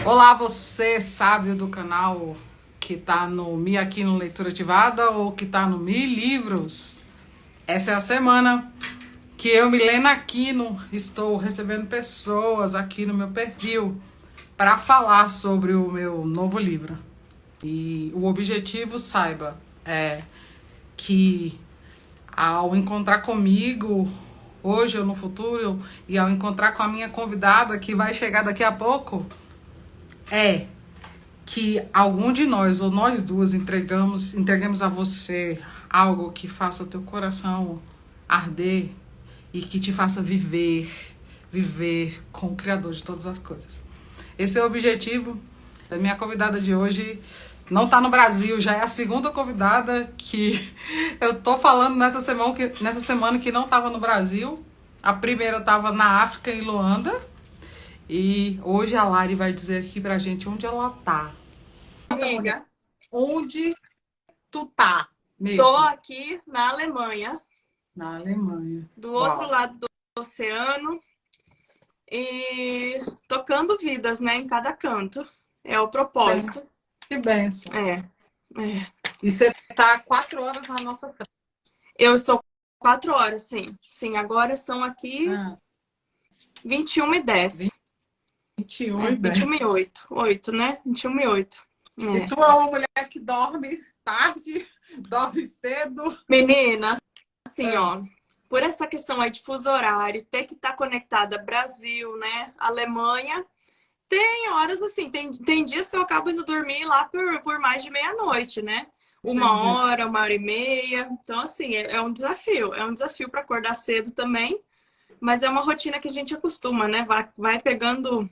Olá, você sábio do canal que tá no Mi Aquino Leitura Ativada ou que tá no Mi Livros. Essa é a semana que eu, Milena Aquino, estou recebendo pessoas aqui no meu perfil para falar sobre o meu novo livro. E o objetivo, saiba, é que ao encontrar comigo hoje ou no futuro e ao encontrar com a minha convidada que vai chegar daqui a pouco, é que algum de nós ou nós duas entreguemos a você algo que faça teu coração arder e que te faça viver com o Criador de todas as coisas. Esse é o objetivo da minha convidada de hoje. Não está no Brasil, já é a segunda convidada que eu tô falando nessa semana que não estava no Brasil. A primeira estava na África, em Luanda. E hoje a Lari vai dizer aqui pra gente onde ela tá. Amiga, Onde tu tá mesmo? tô aqui na Alemanha, Na Alemanha. do Uau. outro lado do oceano, e tocando vidas, né, em cada canto. É o propósito. Que bênção. É. E você tá 4 horas na nossa frente. Eu estou 4 horas, sim. Sim, agora são aqui 21h10. 21 e 10. 21h08. 8, né? 21h08. E tu é uma mulher que dorme tarde, dorme cedo. Menina, assim, ó, por essa questão aí de fuso horário, ter que estar conectada Brasil, né, Alemanha, tem horas assim, tem dias que eu acabo indo dormir lá por mais de meia-noite, né? 1 hora, 1h30. Então, assim, é um desafio. É um desafio para acordar cedo também, mas é uma rotina que a gente acostuma, né? Vai pegando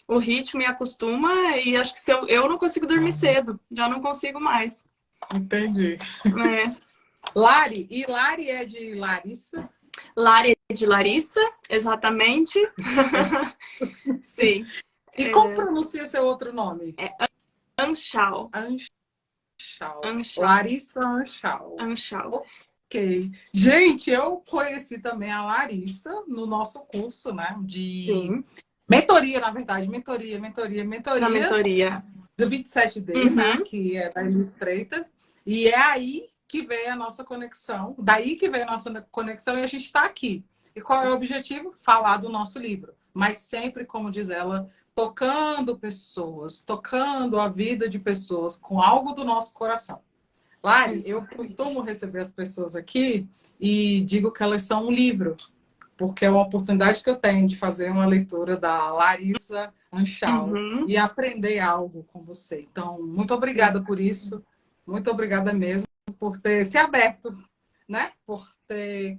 o ritmo e acostuma, e acho que se eu não consigo dormir cedo, já não consigo mais. Entendi. É. Lari, e Lari é de Larissa? Lari é de Larissa, exatamente. Sim. E como pronuncia seu outro nome? É Anschau. Anschau. Larissa Anschau. Anschau. Ok. Gente, eu conheci também a Larissa no nosso curso, né? De Sim. mentoria, na verdade. Mentoria. Na mentoria. Do 27D, né? Que é da Elis Freitas. E é aí que veio a nossa conexão. Daí que veio a nossa conexão e a gente está aqui. E qual é o objetivo? Falar do nosso livro. Mas sempre, como diz ela, tocando pessoas, tocando a vida de pessoas com algo do nosso coração. Lari, eu costumo receber as pessoas aqui e digo que elas são um livro, porque é uma oportunidade que eu tenho de fazer uma leitura da Larissa Anschau e aprender algo com você. Então, muito obrigada por isso. Muito obrigada mesmo por ter se aberto, né? Por ter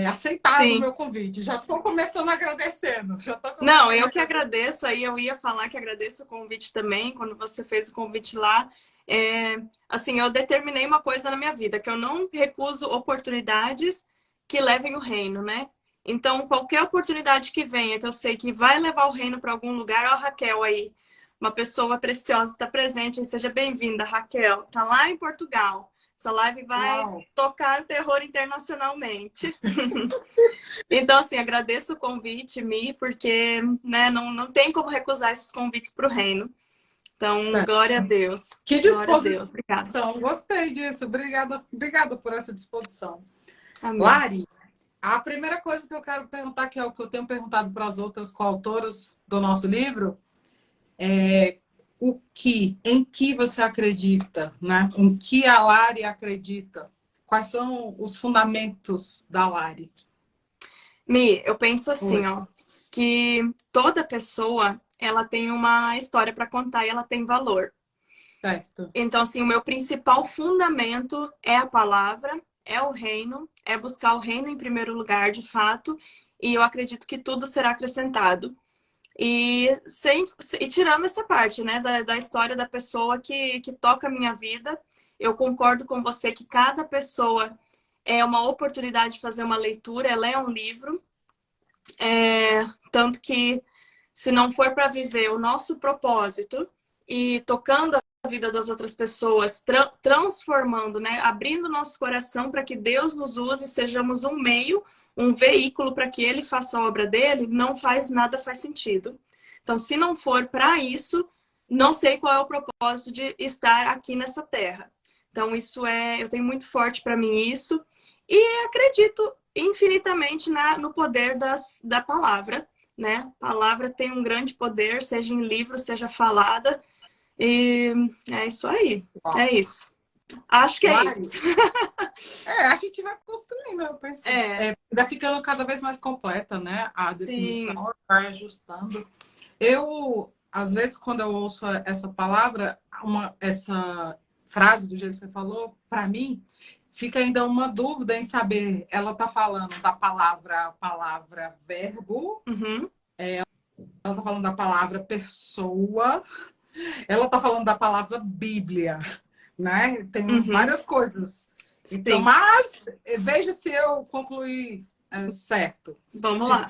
aceitado o meu convite. Já estou começando agradecendo. Não, eu que agradeço. Aí eu ia falar que agradeço o convite também, quando você fez o convite lá. Assim, eu determinei uma coisa na minha vida, que eu não recuso oportunidades que levem o reino, né? Então, qualquer oportunidade que venha, que eu sei que vai levar o reino para algum lugar, ó, Raquel aí, uma pessoa preciosa está presente, seja bem-vinda, Raquel. Tá lá em Portugal. Essa live vai tocar o terror internacionalmente. Então, assim, agradeço o convite, Mi, porque né, não tem como recusar esses convites para o reino. Então, glória a Deus. Que disposição. Glória a Deus. Obrigada. Gostei disso. Obrigada por essa disposição. Amém. Lari, a primeira coisa que eu quero perguntar, que é o que eu tenho perguntado para as outras coautoras do nosso livro, é em que você acredita, né? Em que a Lari acredita? Quais são os fundamentos da Lari? Mi, eu penso assim, ó, que toda pessoa, ela tem uma história para contar e ela tem valor. Certo. Então, assim, o meu principal fundamento é a palavra, é o reino, é buscar o reino em primeiro lugar, de fato, e eu acredito que tudo será acrescentado. E tirando essa parte, né, da história da pessoa que toca a minha vida, eu concordo com você que cada pessoa é uma oportunidade de fazer uma leitura, ela é um livro, tanto que se não for para viver o nosso propósito e tocando a vida das outras pessoas, transformando, né, abrindo nosso coração para que Deus nos use, sejamos um meio, um veículo para que Ele faça a obra dele, nada faz sentido. Então, se não for para isso, não sei qual é o propósito de estar aqui nessa terra. Então, eu tenho muito forte para mim isso. E acredito infinitamente no poder da palavra, né? A palavra tem um grande poder, seja em livro, seja falada. E é isso aí. É isso. Acho que é isso. A gente vai construindo, eu penso. Vai ficando cada vez mais completa, né? A definição vai ajustando. Às vezes, quando eu ouço essa palavra, essa frase do jeito que você falou, para mim, fica ainda uma dúvida em saber, ela está falando da palavra verbo, ela está falando da palavra pessoa, ela está falando da palavra Bíblia, né? Tem várias coisas. Então, mas veja se eu concluí certo. Vamos lá.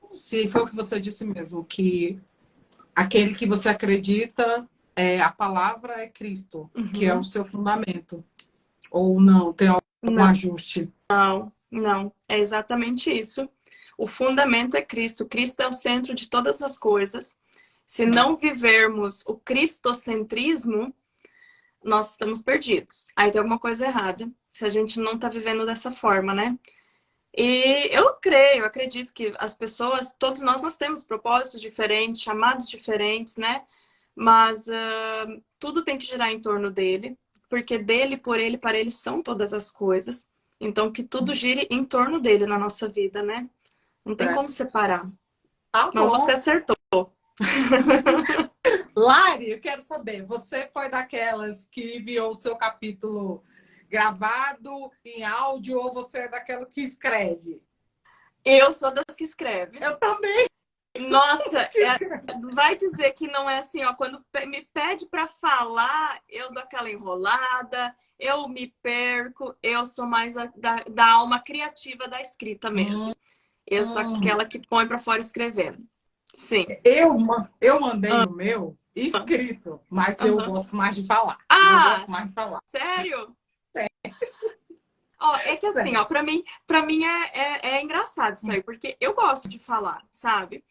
Se foi o que você disse mesmo, que aquele que você acredita, a palavra é Cristo, que é o seu fundamento. Ou não? Tem algum ajuste? Não. É exatamente isso. O fundamento é Cristo. Cristo é o centro de todas as coisas. Se não vivermos o cristocentrismo, nós estamos perdidos. Aí tem alguma coisa errada, se a gente não está vivendo dessa forma, né? E eu acredito que as pessoas, todos nós temos propósitos diferentes, chamados diferentes, né? Mas tudo tem que girar em torno dele, porque dele, por ele, para ele são todas as coisas. Então, que tudo gire em torno dele na nossa vida, né? Não tem como separar. Tá Mas bom. você acertou. Lari, eu quero saber, você foi daquelas que enviou o seu capítulo gravado em áudio ou você é daquela que escreve? Eu sou das que escreve. Eu também. Nossa, vai dizer que não é assim, ó. Quando me pede para falar, eu dou aquela enrolada, eu me perco, eu sou mais da alma criativa da escrita mesmo. Eu sou aquela que põe para fora escrevendo. Sim. Eu mandei o meu escrito, mas eu gosto mais de falar. Eu gosto mais de falar. Sério? Ó, é que assim, ó, pra mim é engraçado isso aí, porque eu gosto de falar, sabe?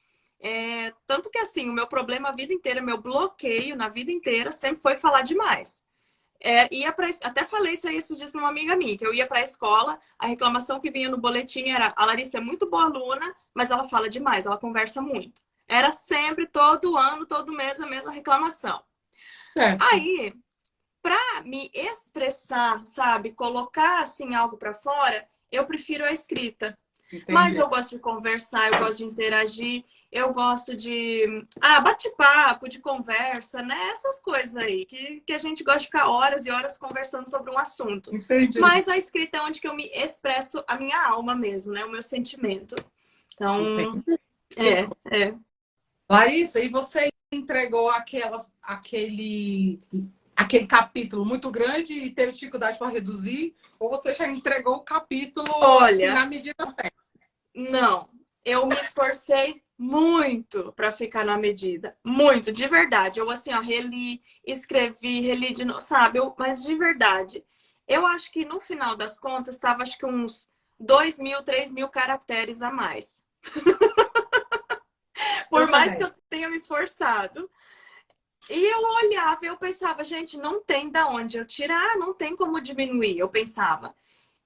Tanto que assim, o meu problema a vida inteira, meu bloqueio na vida inteira sempre foi falar demais. Até falei isso aí esses dias pra uma amiga minha, que eu ia pra escola, a reclamação que vinha no boletim era: a Larissa é muito boa aluna, mas ela fala demais, ela conversa muito. Era sempre, todo ano, todo mês, a mesma reclamação. Aí, pra me expressar, sabe, colocar assim algo pra fora, eu prefiro a escrita. Entendi. Mas eu gosto de conversar, eu gosto de interagir, eu gosto de bate-papo, de conversa, né? Essas coisas aí, que a gente gosta de ficar horas e horas conversando sobre um assunto. Entendi. Mas a escrita é onde que eu me expresso a minha alma mesmo, né? O meu sentimento. Então, Larissa, e você entregou aquele capítulo muito grande e teve dificuldade para reduzir? Ou você já entregou o capítulo assim, na medida certa? Não, eu me esforcei muito para ficar na medida. Muito, de verdade. Eu assim, ó, reli, reli de novo, sabe? Mas de verdade. Eu acho que no final das contas estava acho que uns 2.000, 3.000 caracteres a mais. Por mais que eu tenha me esforçado. E eu olhava e eu pensava, gente, não tem da onde eu tirar, não tem como diminuir, eu pensava.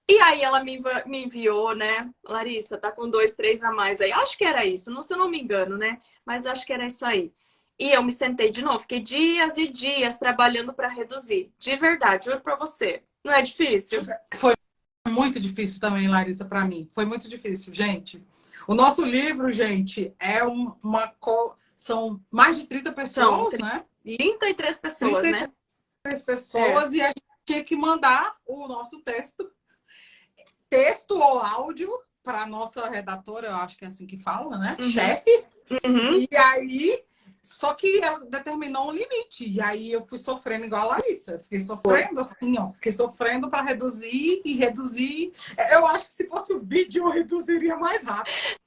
E aí ela me enviou, né? Larissa, tá com 2, 3 a mais aí. Acho que era isso, se eu não me engano, né? Mas acho que era isso aí. E eu me sentei de novo, fiquei dias e dias trabalhando para reduzir. De verdade, juro para você. Não é difícil? Foi muito difícil também, Larissa, para mim. Foi muito difícil, gente. O nosso livro, gente, são mais de 30 pessoas, né? 33 pessoas, 33 pessoas, e a gente tinha que mandar o nosso texto ou áudio para a nossa redatora, eu acho que é assim que fala, né? Chefe. E aí, só que ela determinou um limite. E aí eu fui sofrendo igual a Larissa. Eu fiquei sofrendo assim, ó. Fiquei sofrendo para reduzir e reduzir. Eu acho que se fosse o vídeo, eu reduziria mais rápido.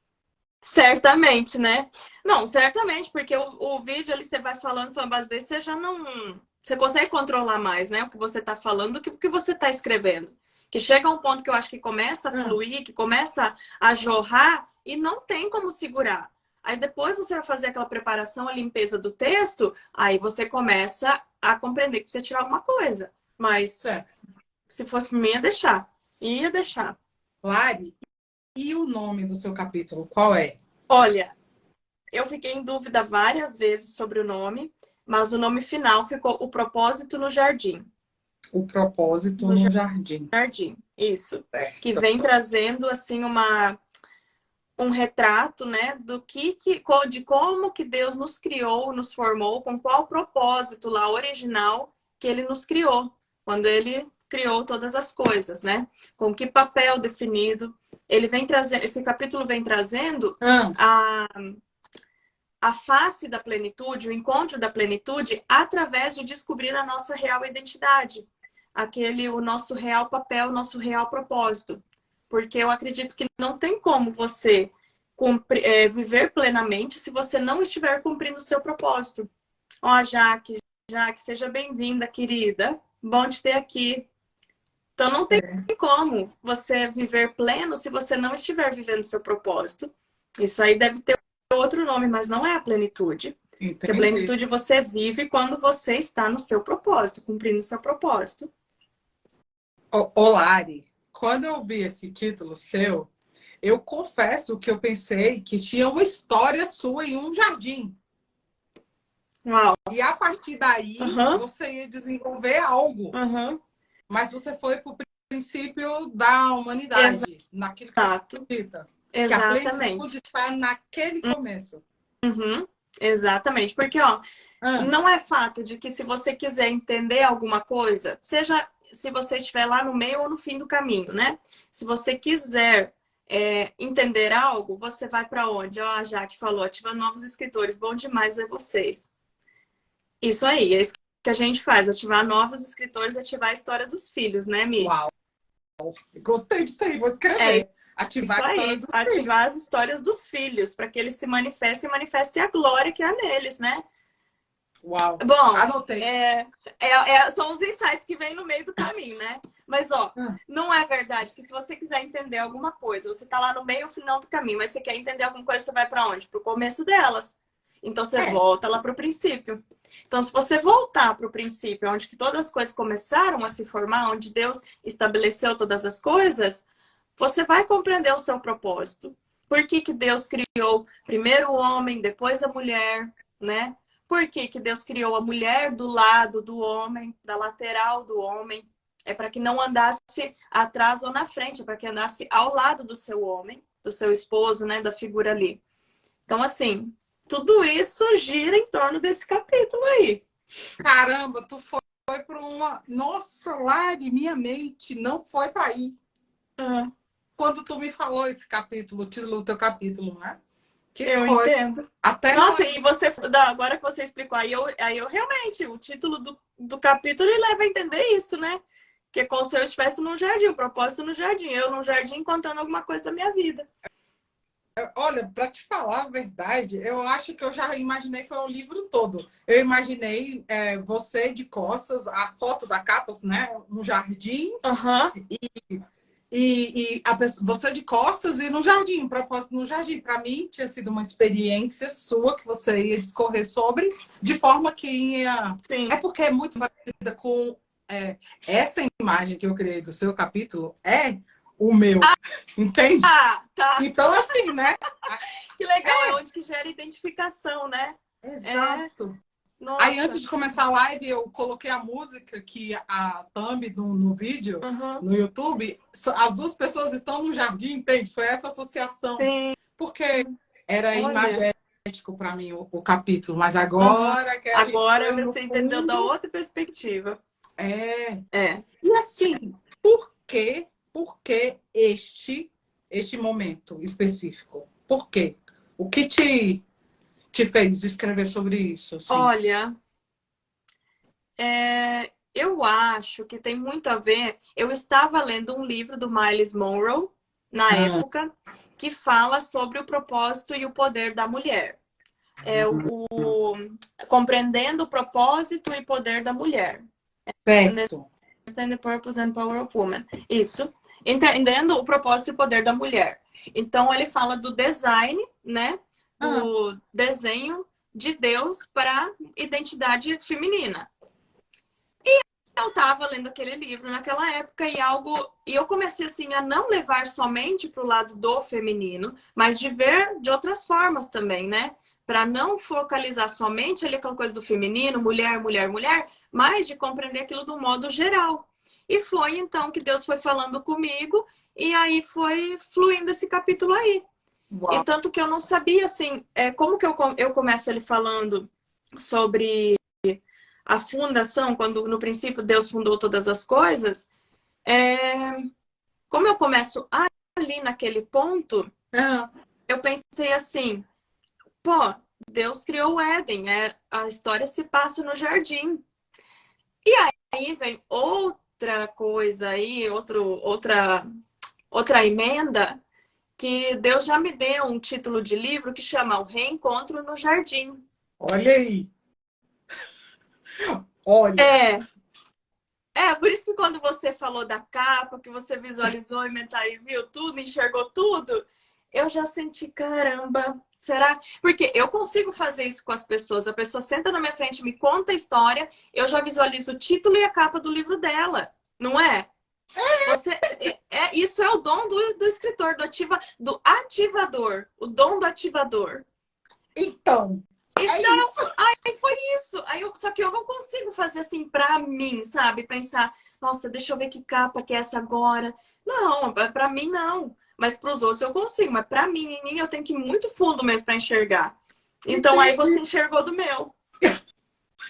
Certamente, né? Não, certamente, porque o vídeo ali você vai falando, às vezes você já não... Você consegue controlar mais, né? O que você tá falando do que o que você tá escrevendo. Que chega um ponto que eu acho que começa a fluir, que começa a jorrar e não tem como segurar. Aí depois você vai fazer aquela preparação, a limpeza do texto, aí você começa a compreender que precisa tirar alguma coisa. Mas Certo. se fosse por mim, ia deixar. Ia deixar. Lari, e o nome do seu capítulo, qual é? Olha, eu fiquei em dúvida várias vezes sobre o nome, mas o nome final ficou O Propósito no Jardim. O propósito No no jardim. Jardim, isso. Certo. Que vem trazendo, assim, um retrato, né, de como que Deus nos criou, nos formou, com qual propósito lá original que ele nos criou, quando ele criou todas as coisas, né? Com que papel definido. Ele vem trazendo, esse capítulo vem trazendo a face da plenitude, o encontro da plenitude, através de descobrir a nossa real identidade, o nosso real papel, o nosso real propósito. Porque eu acredito que não tem como você viver plenamente se você não estiver cumprindo o seu propósito. Ó, Jaque, seja bem-vinda, querida. Bom te ter aqui. Então não tem como você viver pleno se você não estiver vivendo o seu propósito. Isso aí deve ter outro nome, mas não é a plenitude. Entendi. Porque a plenitude você vive quando você está no seu propósito, cumprindo o seu propósito. Ô, Lari, quando eu vi esse título seu, eu confesso que eu pensei que tinha uma história sua em um jardim. Uau. E a partir daí, você ia desenvolver algo. Mas você foi para o princípio da humanidade. Naquilo que você acredita. Que a plenitude está naquele começo. Exatamente. Porque, não é fato de que se você quiser entender alguma coisa, seja se você estiver lá no meio ou no fim do caminho, né? Se você quiser entender algo, você vai para onde? Ó, a Jaque falou, ativa novos escritores. Bom demais ver vocês. Isso aí, é isso que a gente faz. Ativar novos escritores, ativar a história dos filhos, né, Mi? Uau! Gostei disso aí, vou escrever. Ativar isso aí, ativar as histórias dos filhos, para que eles se manifestem e manifestem a glória que há neles, né? Uau! Bom, anotei. São os insights que vêm no meio do caminho, né? Mas, não é verdade que se você quiser entender alguma coisa, você tá lá no meio ou final do caminho, mas você quer entender alguma coisa, você vai para onde? Pro começo delas. Então, você volta lá pro princípio. Então, se você voltar pro princípio, onde que todas as coisas começaram a se formar, onde Deus estabeleceu todas as coisas, você vai compreender o seu propósito. Por que que Deus criou primeiro o homem, depois a mulher, né? Por que que Deus criou a mulher do lado do homem, da lateral do homem? É para que não andasse atrás ou na frente, é para que andasse ao lado do seu homem, do seu esposo, né? Da figura ali. Então, assim, tudo isso gira em torno desse capítulo aí. Caramba, tu foi para uma... Nossa, Lari, minha mente não foi para aí. Quando tu me falou esse capítulo, o título do teu capítulo, né? Eu entendo. Até nossa, e você, agora que você explicou, aí eu realmente, o título do capítulo ele leva a entender isso, né? Que é como se eu estivesse num jardim, o propósito no jardim, eu num jardim contando alguma coisa da minha vida. Olha, para te falar a verdade, eu acho que eu já imaginei foi o livro todo. Eu imaginei você de costas, a foto da capa, né? No jardim. E você de costas e no jardim, propósito no jardim. Para mim, tinha sido uma experiência sua que você ia discorrer sobre, de forma que ia... Sim. É porque é muito parecida com essa imagem que eu criei do seu capítulo, o meu, entende? Tá. Então, assim, né? Que legal, é onde que gera identificação, né? Exato. Aí, antes de começar a live, eu coloquei a música que a thumb no vídeo, no YouTube, as duas pessoas estão no jardim, entende? Foi essa associação. Sim. Porque era imagético para mim o capítulo, mas agora que a gente foi no você entendeu da outra perspectiva. E assim, por que este momento específico? Por quê? O que te fez escrever sobre isso? Assim? Olha, eu acho que tem muito a ver. Eu estava lendo um livro do Miles Monroe, na época, que fala sobre o propósito e o poder da mulher. Compreendendo o propósito e poder da mulher. Certo. Understand the Purpose and Power of Woman. Isso. Entendendo o propósito e o poder da mulher. Então, ele fala do design, né? Ah, o desenho de Deus para identidade feminina. Eu estava lendo aquele livro naquela época e eu comecei assim a não levar somente para o lado do feminino, mas de ver de outras formas também, né? Para não focalizar somente ali aquela coisa do feminino, mulher, mulher, mulher, mas de compreender aquilo do modo geral. E foi então que Deus foi falando comigo e aí foi fluindo esse capítulo aí. E uau. tanto que eu não sabia assim, como que eu começo ele falando sobre a fundação, quando no princípio Deus fundou todas as coisas, é, como eu começo ali naquele ponto, Ah, eu pensei assim, pô, Deus criou o Éden, a história se passa no jardim. E aí vem outra coisa aí, outra emenda, que Deus já me deu um título de livro que chama O Reencontro no Jardim. olha aí. Olha. É, por isso que quando você falou da capa, que você visualizou e viu tudo, enxergou tudo, eu já senti, caramba, será? Porque eu consigo fazer isso com as pessoas. A pessoa senta na minha frente, me conta a história, eu já visualizo o título e a capa do livro dela, não é? Isso é o dom do escritor, do ativador, o dom do ativador. Então, é Então, isso. aí foi isso. Só que eu não consigo fazer assim pra mim, sabe? Pensar, nossa, deixa eu ver que capa que é essa agora. Não, pra mim não. Mas pros outros eu consigo. Mas pra mim, em mim, eu tenho que ir muito fundo mesmo pra enxergar. Então aí Entendi. você enxergou do meu.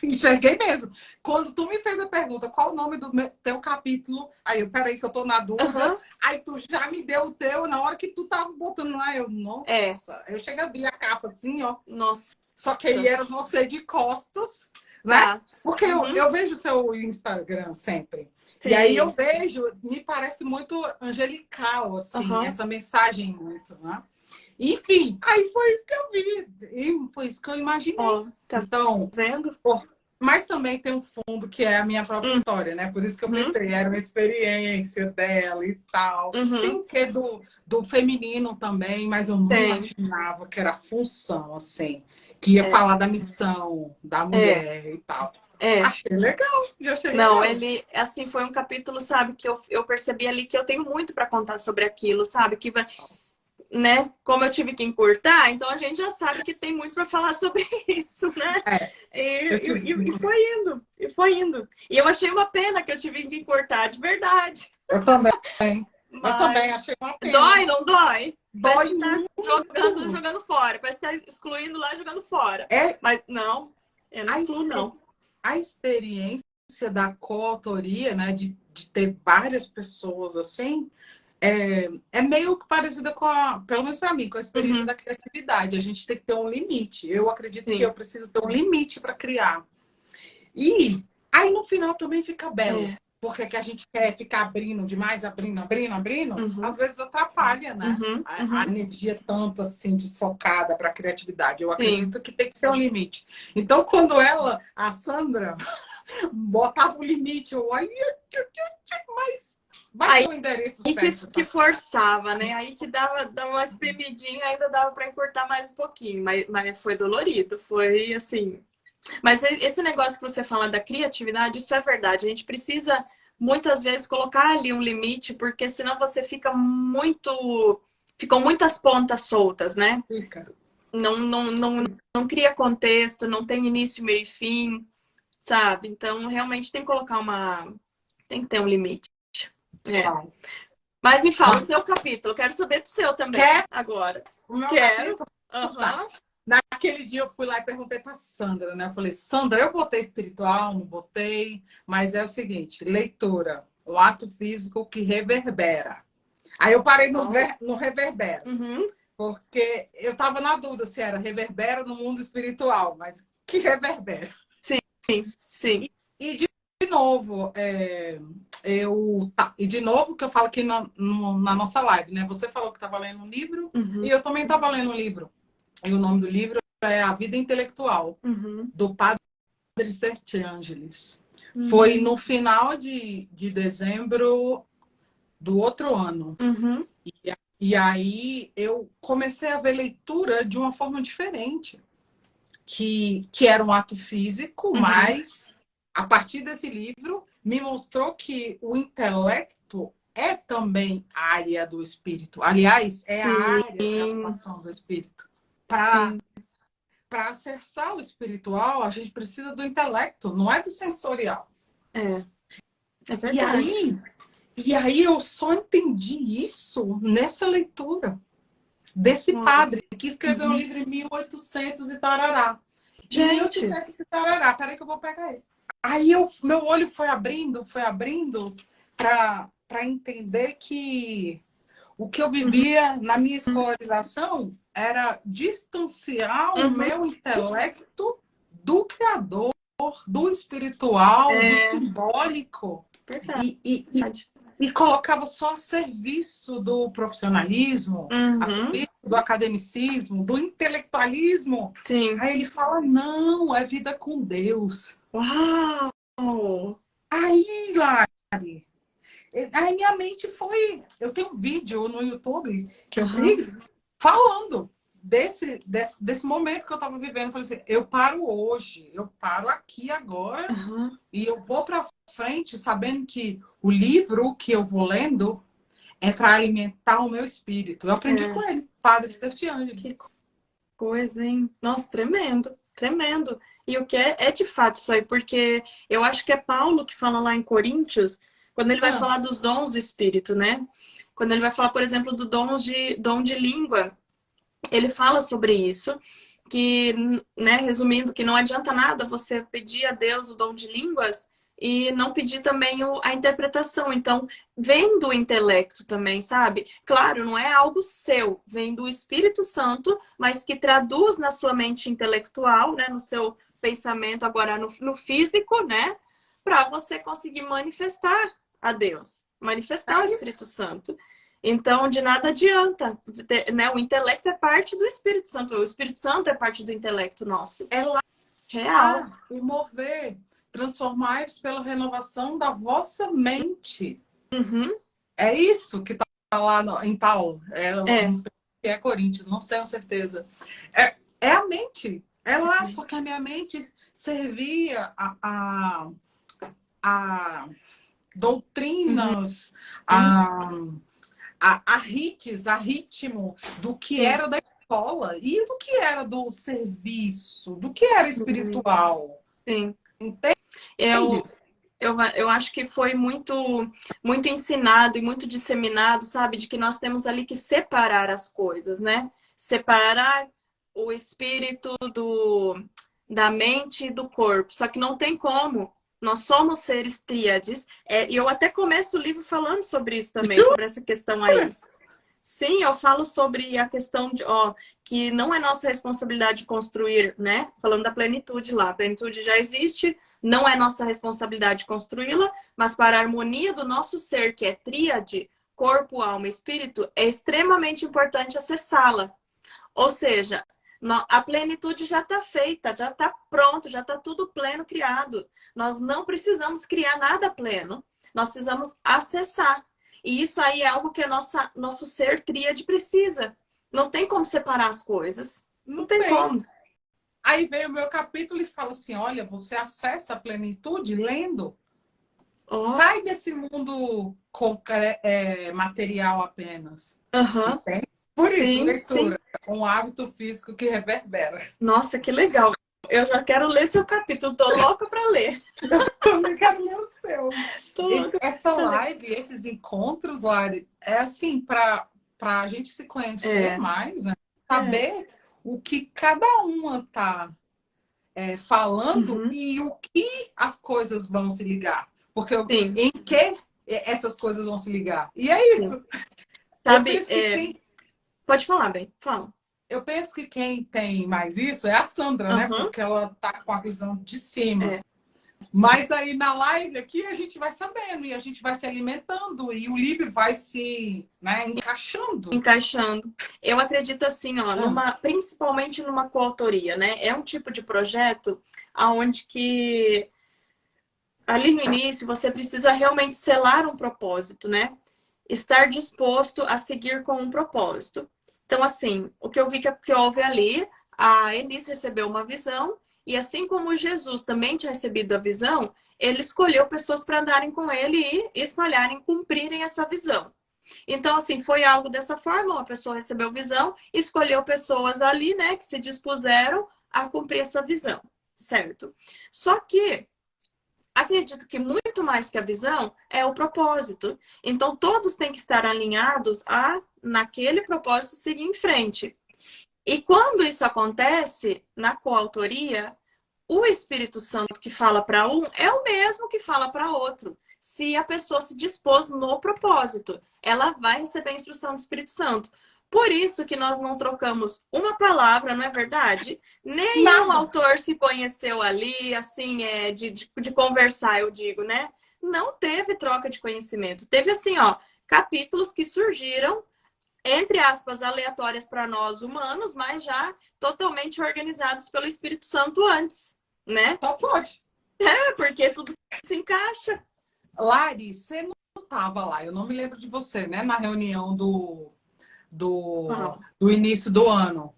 Enxerguei mesmo. Quando tu me fez a pergunta, qual o nome do teu capítulo? Aí eu, peraí, que eu tô na dúvida. Aham. Aí tu já me deu o teu, na hora que tu tava botando lá, eu, É. nossa. Eu cheguei a abrir a capa assim, ó. Nossa. Só que aí era você de costas, né? Tá. Porque Uhum. eu vejo o seu Instagram sempre. E aí eu Sim. vejo, me parece muito angelical, assim, Aham. essa mensagem muito, né? Enfim, aí foi isso que eu vi. E foi isso que eu imaginei. Ó, tá Então, vendo? pô, mas também tem um fundo que é a minha própria história, né? Por isso que eu Uhum. pensei, era uma experiência dela e tal. Tem Uhum. o quê do feminino também, mas eu não Tem. imaginava que era função, assim, que ia É. falar da missão da É. mulher e tal. É. Achei legal, já achei Não, legal. ele, assim, foi um capítulo, sabe, que eu percebi ali que eu tenho muito para contar sobre aquilo, sabe? Que, né, como eu tive que encurtar, então a gente já sabe que tem muito para falar sobre isso, né? É, eu tive... E foi indo, e foi indo. E eu achei uma pena que eu tive que encurtar, de verdade. eu também, eu também Mas achei uma pena. dói, não dói? Parece Dói que tá muito. jogando fora, parece que tá excluindo lá, jogando fora. É Mas não, eu não a, excluo, exper- não. a experiência da coautoria, né, de ter várias pessoas assim, é meio que parecida com pelo menos para mim, com a experiência Uhum, da criatividade. A gente tem que ter um limite. Eu acredito que eu sim. preciso ter um limite para criar. E aí no final também fica belo. É. Porque que a gente quer ficar abrindo demais, abrindo, abrindo, abrindo, Uhum, às vezes atrapalha, né? uhum, A uhum. energia tanto assim desfocada para a criatividade. Eu Sim. acredito que tem que ter um limite. Então, quando ela, a Sandra, botava o limite, eu olha, mas vai Aí ter o endereço que, certo. que Tá? forçava, né? Aí que dava uma espremidinha, ainda dava para encurtar mais um pouquinho, mas foi dolorido, foi assim. Mas esse negócio que você fala da criatividade, isso é verdade. A gente precisa muitas vezes colocar ali um limite, porque senão você fica muito. Ficam muitas pontas soltas, né? Fica. Não cria contexto, não tem início, meio e fim, sabe? Então, realmente tem que colocar uma. Tem que ter um limite. É. Vai. Mas me fala, o seu capítulo, quero saber do seu também, Quer agora. o meu Quero. capítulo? Tá. Aham. Naquele dia eu fui lá e perguntei para Sandra, né? Eu falei, Sandra, eu botei espiritual, não botei, mas é o seguinte, leitura, um ato físico que reverbera. Aí eu parei no reverbera, Uhum. porque eu estava na dúvida se era reverbera no mundo espiritual, mas que reverbera. Sim. E de novo, e de novo que eu falo aqui na nossa live, né? Você falou que estava lendo um livro e Uhum. eu também estava lendo um livro. E o nome do livro é A Vida Intelectual, Uhum. do Padre Sertângeles. Foi Uhum. no final de dezembro do outro ano. Uhum. E aí eu comecei a ver leitura de uma forma diferente, que era um ato físico, Uhum. mas a partir desse livro me mostrou que o intelecto é também área do espírito. Aliás, é a área de Sim, atuação do espírito. Para sim. para acessar o espiritual, a gente precisa do intelecto, não é do sensorial. É, é E verdade. aí, e aí eu só entendi isso nessa leitura desse Uau. padre que escreveu um Uhum. livro em 1800 e tarará. Em Gente, 1800 e tarará, peraí que eu vou pegar ele. Aí meu olho foi abrindo para entender que o que eu uhum. vivia na minha escolarização era distanciar o Uhum. meu intelecto do Criador, do espiritual, do É simbólico. verdade. E, e, e, e colocava só a serviço do profissionalismo, a Uhum. serviço do academicismo, do intelectualismo. Sim. Aí ele fala: não, é vida com Deus. Uau! Aí, Lari, aí minha mente foi. Eu tenho um vídeo no YouTube que eu Uhum. fiz falando desse momento que eu estava vivendo. Eu falei assim: eu paro hoje, eu paro aqui agora Uhum. e eu vou para frente sabendo que o livro que eu vou lendo é para alimentar o meu espírito. Eu aprendi com É, ele, Padre Sertiângelo. que coisa, hein? Nossa, tremendo, tremendo. E o que é de fato isso aí, porque eu acho que é Paulo que fala lá em Coríntios, quando ele vai Ah, falar dos dons do Espírito, né? Quando ele vai falar, por exemplo, do dom de língua, ele fala sobre isso, que, né, resumindo, que não adianta nada você pedir a Deus o dom de línguas e não pedir também a interpretação. Então, vem do intelecto também, sabe? Claro, não é algo seu, vem do Espírito Santo, mas que traduz na sua mente intelectual, né, no seu pensamento, agora no físico, né, para você conseguir manifestar a Deus, manifestar o é isso. Espírito Santo. Então, de nada adianta, né? O intelecto é parte do Espírito Santo. O Espírito Santo é parte do intelecto nosso. É Real. lá o mover. Transformai-vos pela renovação da vossa mente. Uhum. É isso que está lá em Paulo. É. É Coríntios, não sei com certeza. É a mente. É lá, só que a minha mente servia a Uhum. doutrinas, a rites, a ritmo do que Sim. era da escola e do que era do serviço, do que era Sim. espiritual. Sim. Entende? Eu acho que foi muito ensinado e muito disseminado, sabe? De que nós temos ali que separar as coisas, né? Separar o espírito da mente e do corpo. Só que não tem como. Nós somos seres tríades. E eu até começo o livro falando sobre isso também, sobre essa questão aí. Sim, eu falo sobre a questão de, ó, que não é nossa responsabilidade construir, né? Falando da plenitude lá. A plenitude já existe, não é nossa responsabilidade construí-la, mas para a harmonia do nosso ser, que é tríade, corpo, alma e espírito, é extremamente importante acessá-la. Ou seja, a plenitude já está feita, já está pronto, já está tudo pleno criado. Nós não precisamos criar nada pleno, nós precisamos acessar. E isso aí é algo que nosso ser tríade precisa. Não tem como separar as coisas. Não Não tem tem. como. Aí vem o meu capítulo e fala assim: olha, você acessa a plenitude lendo. Ó, Sai desse mundo material apenas. aham, Entende? Por isso, sim, sim. leitura, um hábito físico que reverbera. Nossa, que legal. Eu já quero ler seu capítulo, tô louca para ler. Eu não quero ler o seu. Tô louca Essa para ler. live, esses encontros, Lari, é assim, para a gente se conhecer É, mais, né? é. Saber o que cada uma está falando Uhum, e o que as coisas vão se ligar. Porque sim, em que essas coisas vão se ligar. E é sim. isso. Eu Sabe, penso que quem, pode falar, bem, fala. eu penso que quem tem mais isso é a Sandra, né? Aham, Porque ela tá com a visão de cima. é. Mas aí na live aqui a gente vai sabendo e a gente vai se alimentando e o livro vai se, né, encaixando. Encaixando. Eu acredito assim, ó, Ah, principalmente numa coautoria, né? É um tipo de projeto aonde que ali no início você precisa realmente selar um propósito, né? estar disposto a seguir com um propósito. Então, assim, o que eu vi que houve ali, a Elis recebeu uma visão, e assim como Jesus também tinha recebido a visão, ele escolheu pessoas para andarem com ele e espalharem, cumprirem essa visão. Então, assim, foi algo dessa forma, uma pessoa recebeu visão, escolheu pessoas ali, né, que se dispuseram a cumprir essa visão, certo? Só que acredito que muito mais que a visão é o propósito. Então, todos têm que estar alinhados a, naquele propósito, seguir em frente. E quando isso acontece, na coautoria, o Espírito Santo que fala para um é o mesmo que fala para outro. Se a pessoa se dispôs no propósito, ela vai receber a instrução do Espírito Santo. Por isso que nós não trocamos uma palavra, não é verdade? Nenhum Nada. autor se conheceu ali, assim, de conversar, eu digo, né? Não teve troca de conhecimento. Teve, assim, ó, capítulos que surgiram, entre aspas, aleatórias para nós humanos, mas já totalmente organizados pelo Espírito Santo antes, né? Só pode. É, porque tudo se encaixa. Lari, você não estava lá, eu não me lembro de você, né? Na reunião do início do ano.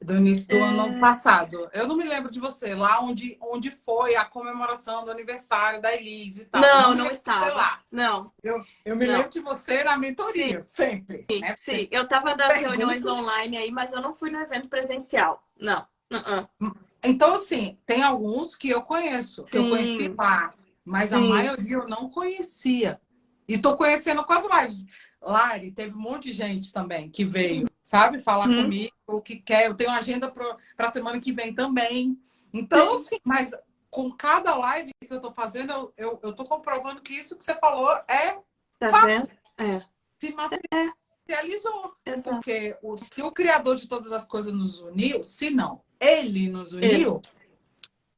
Do início do ano passado. Eu não me lembro de você, lá onde foi a comemoração do aniversário da Elise e tal. Eu Não, me não lembro de você estava. lá. Não, Eu me lembro não. de você na mentoria, sempre. Né? Sim, Sempre. eu estava das reuniões Pergunto. online aí, mas eu não fui no evento presencial. Não. Então, assim, tem alguns que eu conheço, que eu conheci Sim, lá, mas a sim. maioria eu não conhecia. E estou conhecendo com as lives. Lari, teve um monte de gente também que veio, sabe, falar Uhum. comigo, o que quer. Eu tenho agenda para a semana que vem também. Então, Sim, assim, mas com cada live que eu estou fazendo, eu estou comprovando que isso que você falou é tá fato, vendo? É, se é, materializou. exato. Porque se o Criador de todas as coisas nos uniu, se não, ele nos Ele. uniu.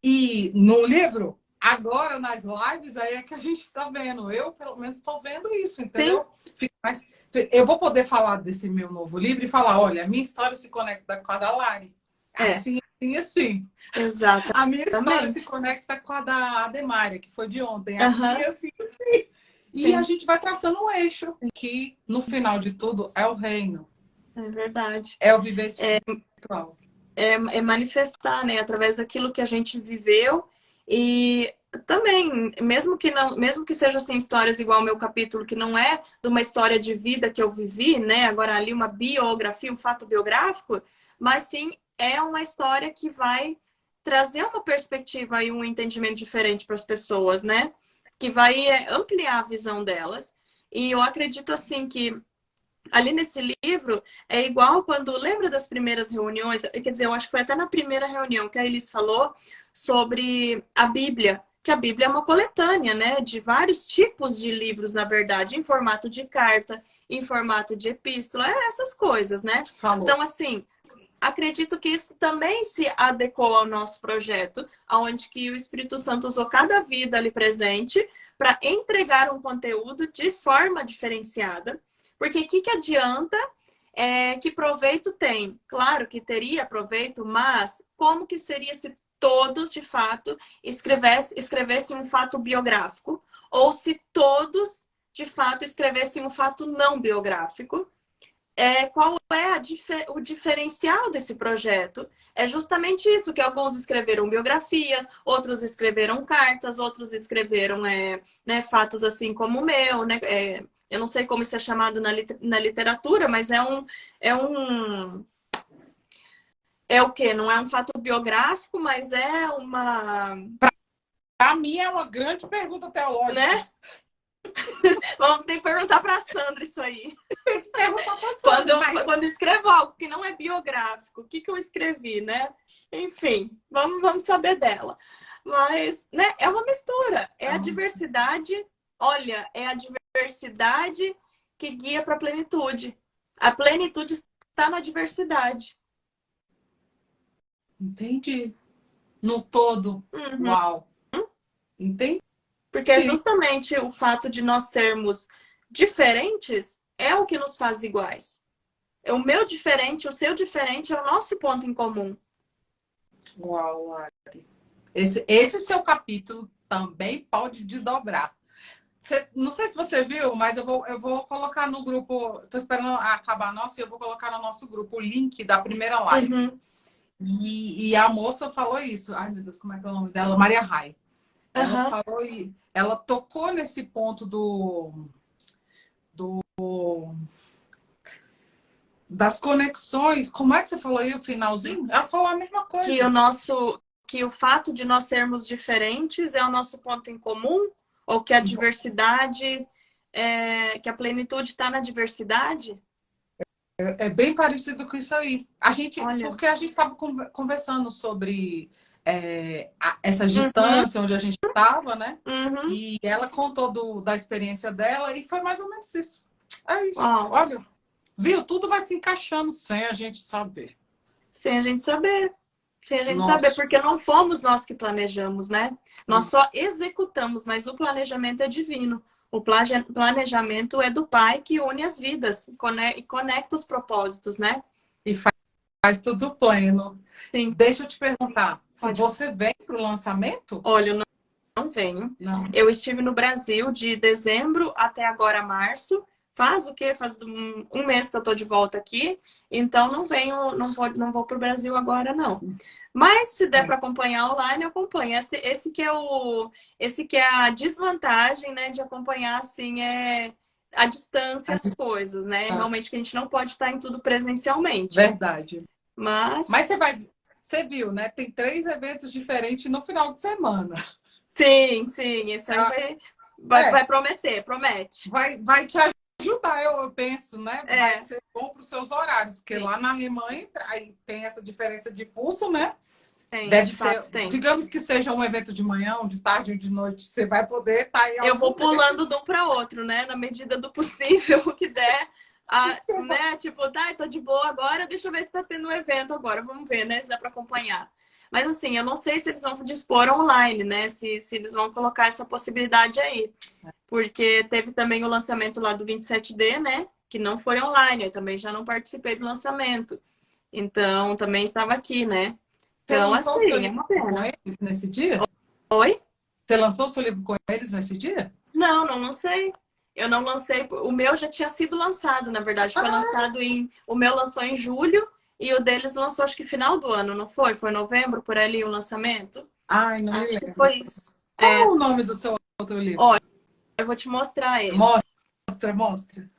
E no livro, agora nas lives, aí é que a gente está vendo. Eu, pelo menos, estou vendo isso, Sim, entendeu? Mas eu vou poder falar desse meu novo livro e falar: olha, a minha história se conecta com a da Lari. é, Assim, assim, assim. A minha história se exatamente. conecta com a da Ademária, que foi de ontem. Assim, Aham, assim, assim. E a sim, gente vai traçando um eixo, que no final de tudo é o reino, é verdade. é o viver espiritual. É manifestar, né, através daquilo que a gente viveu e também, mesmo que não, mesmo que seja assim histórias igual ao meu capítulo, que não é de uma história de vida que eu vivi, né, agora ali uma biografia, um fato biográfico, mas sim é uma história que vai trazer uma perspectiva e um entendimento diferente para as pessoas, né? Que vai ampliar a visão delas. E eu acredito assim que ali nesse livro é igual quando lembra das primeiras reuniões, quer dizer, eu acho que foi até na primeira reunião que a Elis falou sobre a Bíblia, que a Bíblia é uma coletânea, né, de vários tipos de livros, na verdade, em formato de carta, em formato de epístola, essas coisas, né? Falou. Então, assim, acredito que isso também se adequou ao nosso projeto, onde que o Espírito Santo usou cada vida ali presente para entregar um conteúdo de forma diferenciada. Porque o que adianta? Que proveito tem? Claro que teria proveito, mas como que seria se todos, de fato, escrevessem um fato biográfico? Ou se todos, de fato, escrevessem um fato não biográfico? Qual é o diferencial desse projeto? É justamente isso, que alguns escreveram biografias, outros escreveram cartas, outros escreveram né, fatos assim como o meu, né? Eu não sei como isso é chamado na literatura, mas é o quê? Não é um fato biográfico, mas é uma, Para mim é uma grande pergunta teológica. né? Vamos ter que perguntar para a Sandra isso aí. Pergunta para Quando Sandra, eu, mas quando eu escrevo algo que não é biográfico, o que eu escrevi, né? Enfim, vamos saber dela. Mas, né, é uma mistura. É a diversidade. Olha, é a diversidade que guia para a plenitude. A plenitude está na diversidade. entendi. No todo, Uhum. uau. Entendi. Porque é justamente o fato de nós sermos diferentes é o que nos faz iguais. O meu diferente, o seu diferente é o nosso ponto em comum. Uau, Lari. Esse seu capítulo também pode desdobrar. Não sei se você viu, mas eu vou colocar no grupo. Tô esperando acabar a nossa e eu vou colocar no nosso grupo o link da primeira live. Uhum. E a moça falou isso. Ai, meu Deus, como é que é o nome dela? Maria Rai. Ela Aham. falou e ela tocou nesse ponto do das conexões. Como é que você falou aí o finalzinho? Ela falou a mesma Que coisa. o nosso, que o fato de nós sermos diferentes é o nosso ponto em comum, ou que a diversidade, que a plenitude está na diversidade? É bem parecido com isso aí. Olha. Porque a gente estava conversando sobre essa Uhum, distância onde a gente estava, né? uhum. E ela contou da experiência dela e foi mais ou menos isso. É isso. Ó, Olha, viu? Tudo vai se encaixando sem a gente saber. sem a gente saber. Sem a gente saber, Nossa. porque não fomos nós que planejamos, né? Nós só executamos, mas o planejamento é divino. O planejamento é do Pai que une as vidas e conecta os propósitos, né? E faz tudo pleno. Sim, Deixa eu te perguntar, se pode. você vem para o lançamento? Olha, eu não venho. Não. Eu estive no Brasil de dezembro até agora março. Faz o quê? Faz um mês que eu tô de volta aqui. Então não venho, não vou pro Brasil agora, não. Mas se der para acompanhar online, eu acompanho. Esse que é a desvantagem, né, de acompanhar assim é a distância, as coisas, né? Realmente que a gente não pode estar em tudo presencialmente. Verdade. Mas Mas você viu, né? Tem 3 eventos diferentes no final de semana. sim, isso aí Ah, vai prometer, promete. vai te ajudar, eu penso, né? Vai É, ser bom para os seus horários, porque sim, lá na Alemanha aí tem essa diferença de fuso, né? tem, Deve de ser, fato tem. digamos que seja um evento de manhã, um de tarde, um de noite, você vai poder estar em Eu vou algum pulando desses. de um para outro, né? Na medida do possível, o que der. Né? Tipo, tá, tô de boa agora, deixa eu ver se tá tendo um evento agora. Vamos ver, né? Se dá para acompanhar. Mas assim, eu não sei se eles vão dispor online, né? Se eles vão colocar essa possibilidade aí. Porque teve também o lançamento lá do 27D, né? Que não foi online, eu também já não participei do lançamento. Então, também estava aqui, né? Você Então, lançou o seu assim, é livro uma com pena. eles nesse dia? Oi? Você lançou o seu livro com eles nesse dia? Não, não lancei. Eu não lancei. O meu já tinha sido lançado, na verdade. Foi lançado em. O meu lançou em julho e o deles lançou acho que final do ano, não foi? Foi novembro, por ali o lançamento? Ai, não me Acho que lembro. foi isso. Qual é É. o nome do seu outro livro? Olha, eu vou te mostrar ele. Mostra, mostra.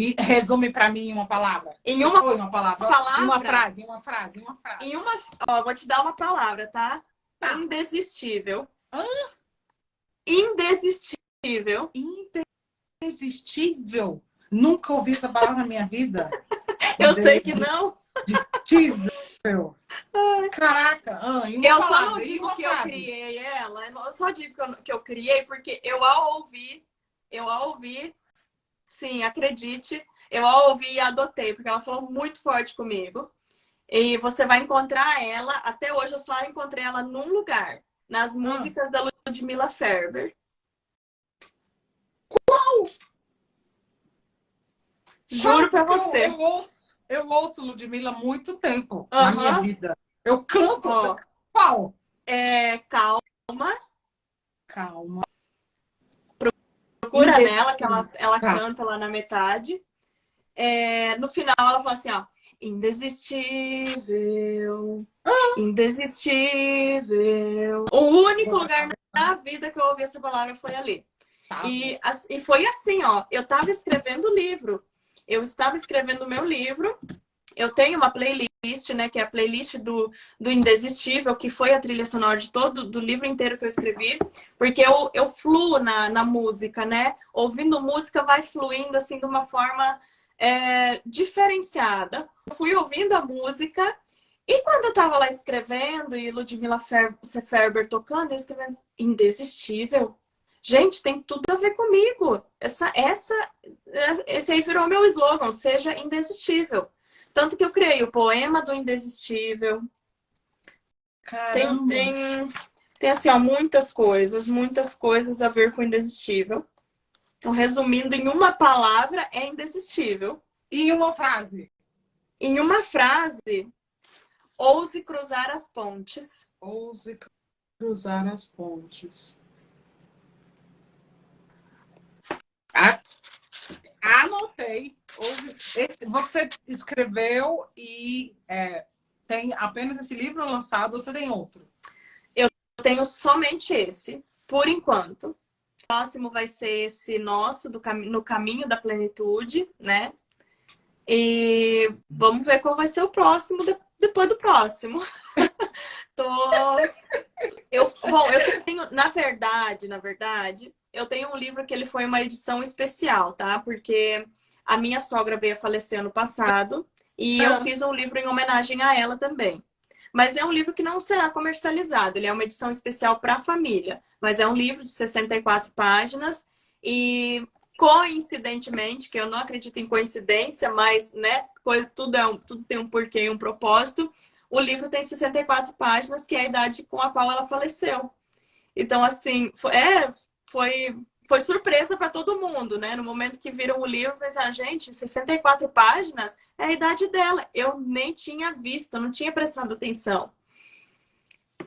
E resume para mim em uma palavra. Em uma Ou em uma palavra. Em uma palavra, frase, em uma frase, em uma frase. em uma. Ó, vou te dar uma palavra, tá? Tá. Indesistível. Hã? Indesistível. Indesistível. Nunca ouvi essa palavra na minha vida. Eu sei que não. Indesistível. Caraca, em uma Eu só não palavra, em digo uma que eu frase. criei ela, eu só digo que eu criei porque eu a ouvi, sim, acredite, eu a ouvi e adotei, porque ela falou muito forte comigo. E você vai encontrar ela, até hoje eu só encontrei ela num lugar, nas Hã? músicas da Ludmilla Ferber. Qual? Juro pra Porque você. eu ouço Ludmilla há muito tempo na minha Aham, vida. Eu canto. ó, Qual? calma, Calma. procura nela, que Indecisa. ela Tá. canta lá na metade. No final ela fala assim, ó, indesistível, indesistível. O único lugar na vida que eu ouvi essa palavra foi ali. Tá bom. E foi assim, ó, eu estava escrevendo o livro. Eu estava escrevendo o meu livro. Eu tenho uma playlist, né, que é a playlist do Indesistível, que foi a trilha sonora de todo do livro inteiro que eu escrevi, porque eu fluo na música, né? Ouvindo música vai fluindo assim de uma forma diferenciada. Eu fui ouvindo a música e quando eu tava lá escrevendo e Ludmilla Ferber tocando, eu escrevendo Indesistível. Gente, tem tudo a ver comigo. Esse aí virou meu slogan, seja indesistível. Tanto que eu criei o poema do Indesistível. Tem, Caramba. tem, tem assim, ó, muitas coisas a ver com o Indesistível. Então, resumindo em uma palavra, é indesistível. E uma frase. Em uma frase, ouse cruzar as pontes. Ouse cruzar as pontes. A- Anotei. Você escreveu e tem apenas esse livro lançado, você tem outro? Eu tenho somente esse, por enquanto. O próximo vai ser esse nosso, no Caminho da Plenitude, né? E vamos ver qual vai ser o próximo depois do próximo. Tô... Bom, eu tenho, na verdade, eu tenho um livro que ele foi uma edição especial, tá? Porque a minha sogra veio a falecer ano passado e eu fiz um livro em homenagem a ela também. Mas é um livro que não será comercializado, ele é uma edição especial para a família. Mas é um livro de 64 páginas e, coincidentemente, que eu não acredito em coincidência, mas né, tudo tem um porquê e um propósito, o livro tem 64 páginas, que é a idade com a qual ela faleceu. Então, assim, foi surpresa para todo mundo, né? No momento que viram o livro, pensaram, gente, 64 páginas é a idade dela. Eu nem tinha visto, eu não tinha prestado atenção.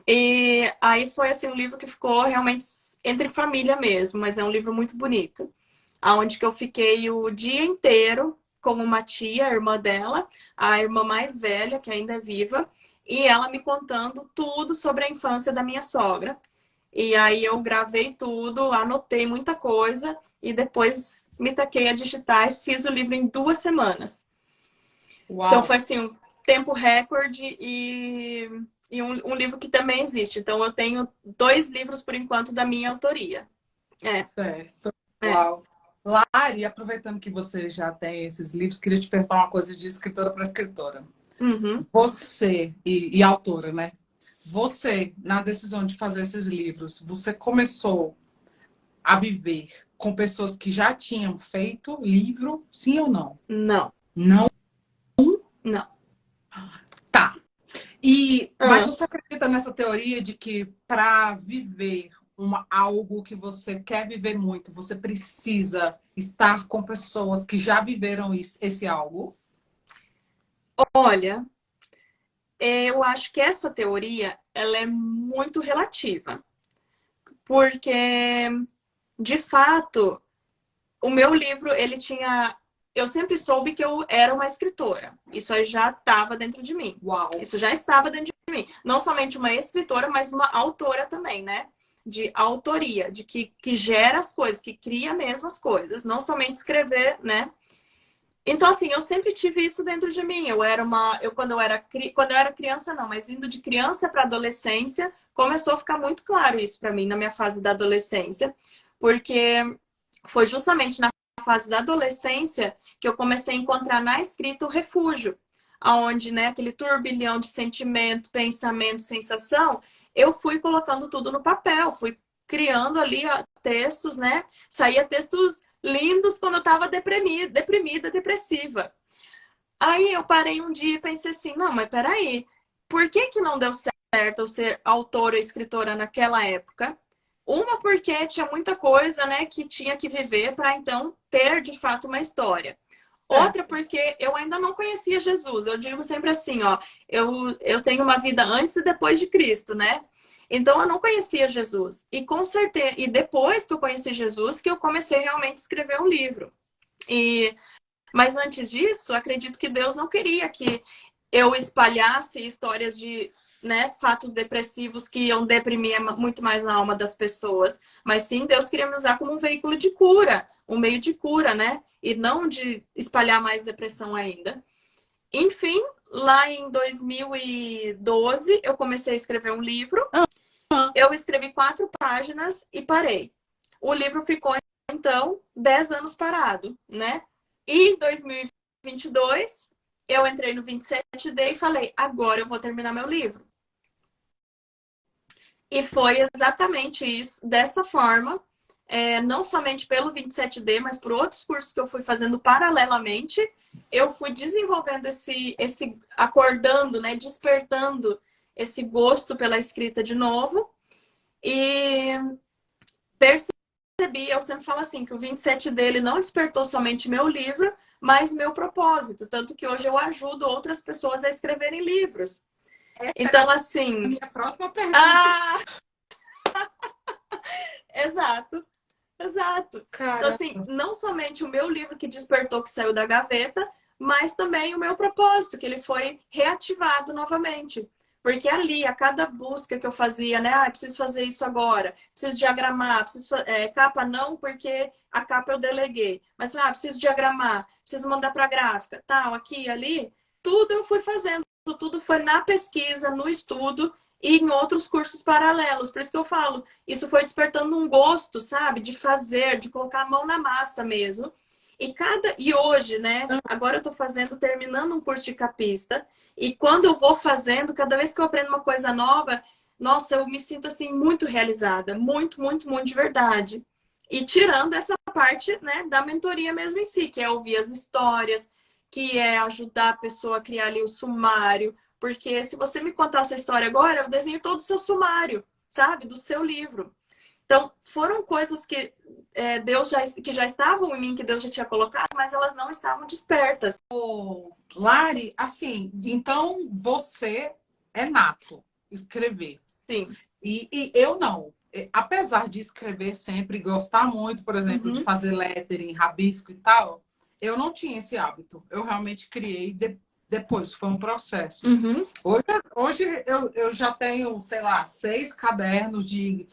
E aí foi assim um livro que ficou realmente entre família mesmo, mas é um livro muito bonito. Aonde que eu fiquei o dia inteiro com uma tia, a irmã dela, a irmã mais velha, que ainda é viva, e ela me contando tudo sobre a infância da minha sogra. E aí eu gravei tudo, anotei muita coisa e depois me taquei a digitar e fiz o livro em 2 semanas. Então Uau! foi assim, um tempo recorde e um livro que também existe. Então eu tenho 2 livros por enquanto da minha autoria. É, Certo. é. Uau! Lari, aproveitando que você já tem esses livros, queria te perguntar uma coisa de escritora para escritora. Uhum. Você, e autora, né? Você, na decisão de fazer esses livros, você começou a viver com pessoas que já tinham feito livro, sim ou não? Não, Não? não. Tá. Mas Ah, você acredita nessa teoria de que para viver algo que você quer viver muito, você precisa estar com pessoas que já viveram esse algo? olha, eu acho que essa teoria ela é muito relativa, porque de fato o meu livro ele tinha, eu sempre soube que eu era uma escritora. Isso aí já estava dentro de mim. Uau! Isso já estava dentro de mim. Não somente uma escritora, mas uma autora também, né? De autoria, de que gera as coisas, que cria mesmo as coisas, não somente escrever, né? Então, assim, eu sempre tive isso dentro de mim. Quando eu era criança, não, mas indo de criança para adolescência, começou a ficar muito claro isso para mim na minha fase da adolescência, porque foi justamente na fase da adolescência que eu comecei a encontrar na escrita o refúgio, aonde, né, aquele turbilhão de sentimento, pensamento, sensação, eu fui colocando tudo no papel, fui criando ali textos, né? Saía textos lindos quando eu estava deprimida, depressiva. Aí eu parei um dia e pensei assim, não, mas peraí, por que que não deu certo eu ser autora ou escritora naquela época? Uma, porque tinha muita coisa, né, que tinha que viver para então ter de fato uma história. Outra, Certo. porque eu ainda não conhecia Jesus. Eu digo sempre assim, ó, eu tenho uma vida antes e depois de Cristo, né? Então eu não conhecia Jesus. E com certeza, e depois que eu conheci Jesus, que eu comecei realmente a escrever um livro. E mas antes disso, acredito que Deus não queria que eu espalhasse histórias de, né, fatos depressivos que iam deprimir muito mais a alma das pessoas. Mas sim, Deus queria me usar como um veículo de cura, um meio de cura, né? E não de espalhar mais depressão ainda. Enfim, lá em 2012, eu comecei a escrever um livro. Eu escrevi 4 páginas e parei. O livro ficou, então, 10 anos parado, né? E em 2022, eu entrei no 27D e falei, agora eu vou terminar meu livro. E foi exatamente isso, dessa forma, não somente pelo 27D, mas por outros cursos que eu fui fazendo paralelamente, eu fui desenvolvendo acordando, né, despertando esse gosto pela escrita de novo. E percebi, eu sempre falo assim, que o 27 dele não despertou somente meu livro, mas meu propósito. Tanto que hoje eu ajudo outras pessoas a escreverem livros. Essa era Então, a assim. minha próxima pergunta. Ah! Exato. Exato. Então, Cara, assim, não somente o meu livro que despertou, que saiu da gaveta, mas também o meu propósito, que ele foi reativado novamente. Porque ali, a cada busca que eu fazia, né? Ah, preciso fazer isso agora, preciso diagramar, preciso capa não, porque a capa eu deleguei. Mas, preciso diagramar, preciso mandar para a gráfica, tal, aqui e ali. Tudo eu fui fazendo, tudo foi na pesquisa, no estudo e em outros cursos paralelos. Por isso que eu falo, isso foi despertando um gosto, sabe? De fazer, de colocar a mão na massa mesmo. E hoje, né? Agora eu tô fazendo, terminando um curso de capista. E quando eu vou fazendo, cada vez que eu aprendo uma coisa nova, nossa, eu me sinto assim muito realizada, muito, muito, muito de verdade. E tirando essa parte, né, da mentoria mesmo em si, que é ouvir as histórias, que é ajudar a pessoa a criar ali o sumário, porque se você me contar a sua história agora, eu desenho todo o seu sumário, sabe? Do seu livro. Então, foram coisas que que já estavam em mim, que Deus já tinha colocado, mas elas não estavam despertas. ô, Lari, assim, então você é nato escrever. Sim. E eu não. Apesar de escrever sempre, gostar muito, por exemplo, de Uhum. fazer lettering, rabisco e tal, eu não tinha esse hábito. Eu realmente criei depois, foi um processo. Uhum. Hoje eu já tenho, sei lá, 6 cadernos de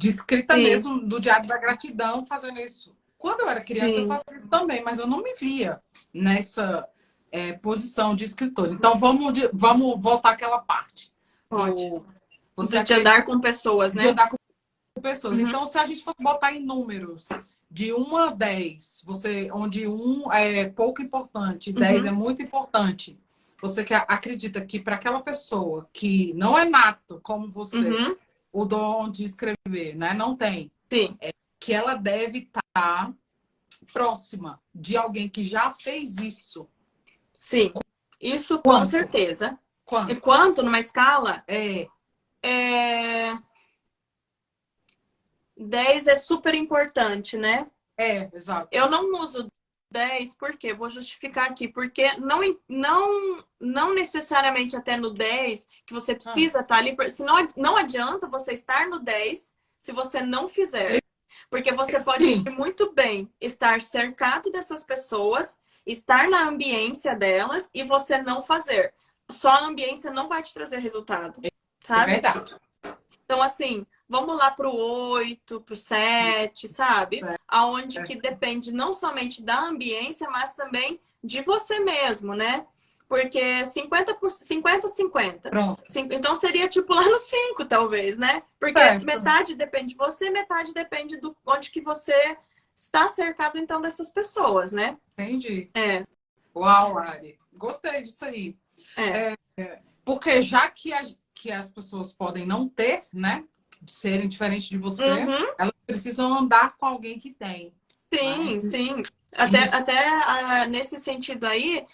escrita Sim, mesmo do Diário da Gratidão fazendo isso. Quando eu era criança, eu sim. fazia isso também, mas eu não me via nessa posição de escritor. Então, vamos voltar àquela parte Pode. do você De andar acredita com pessoas, de né? andar com pessoas. Uhum. Então, se a gente fosse botar em números de 1 a 10, onde 1 é pouco importante, 10 é Uhum. muito importante, você que acredita que para aquela pessoa que não é nato como você, Uhum. o dom de escrever, né, não tem, Sim, que ela deve estar próxima de alguém que já fez isso. sim. Isso com Quanto? certeza. Quanto? Enquanto numa escala, É, é... 10 é super importante, né? exato. Eu não uso 10 porque vou justificar aqui, porque não necessariamente até no 10 que você Ah, precisa estar ali, se não adianta você estar no 10 se você não fizer. Porque você pode sim, muito bem estar cercado dessas pessoas, estar na ambiência delas e você não fazer. Só a ambiência não vai te trazer resultado, é sabe? verdade. Então, assim, vamos lá para o 8, para o 7, sabe? Aonde que depende não somente da ambiência, mas também de você mesmo, né? Porque 50 Pronto. Então seria tipo lá no 5, talvez, né? Porque Certo. metade depende de você, metade depende do onde que você está cercado então dessas pessoas, né? Entendi. É, Uau, Ari. Gostei disso aí. é. Porque já que as pessoas podem não ter, né? De serem diferentes de você, Uhum. elas precisam andar com alguém que tem. Né? Sim, sim. Até, Isso. até nesse sentido aí,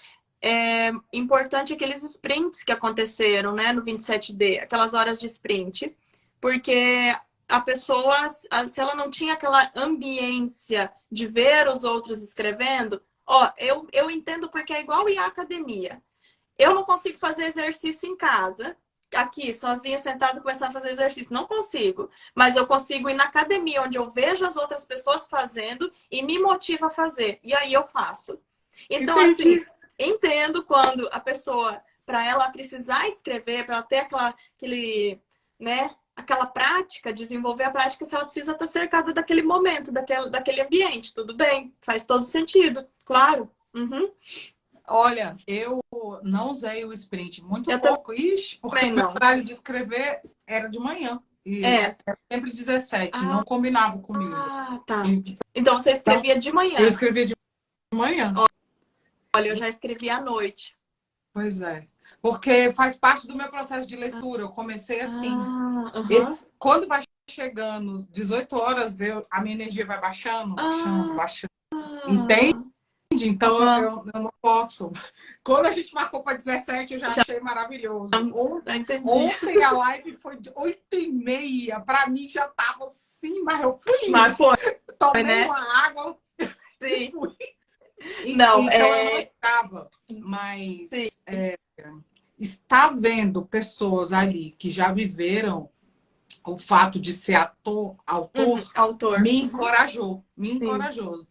é importante aqueles sprints que aconteceram, né, no 27D, aquelas horas de sprint, porque a pessoa, se ela não tinha aquela ambiência de ver os outros escrevendo, ó, eu entendo porque é igual ir à academia. Eu não consigo fazer exercício em casa, aqui, sozinha, sentada, começar a fazer exercício. Não consigo. Mas eu consigo ir na academia, onde eu vejo as outras pessoas fazendo e me motiva a fazer. E aí eu faço. Então, assim, Entendi. entendo quando a pessoa, para ela precisar escrever, para ela ter né, aquela prática, desenvolver a prática, se ela precisa estar cercada daquele momento, daquele ambiente. Tudo bem, faz todo sentido, claro. Uhum. Olha, eu não usei o sprint muito Eu pouco, ixi, porque também meu não. horário de escrever era de manhã. E É. era sempre 17, não Ah, combinava comigo. tá. Então você Então, escrevia de eu manhã. escrevia de manhã. Olha, eu já escrevi à noite. Pois é. Porque faz parte do meu processo de leitura. Eu comecei assim. Ah, aham. Quando vai chegando 18 horas, a minha energia vai baixando, baixando, Ah, baixando. Entende? Então aham. eu não posso. Quando a gente marcou para 17, eu já Já, achei maravilhoso. já entendi. Ontem a live foi de 8h30. Para mim já estava assim, mas eu fui Mas indo. foi, Tomei né? uma água e Sim. fui. Não, Então eu não estava, sim. mas está vendo pessoas ali que já viveram o fato de ser autor, Autor. me Sim, encorajou,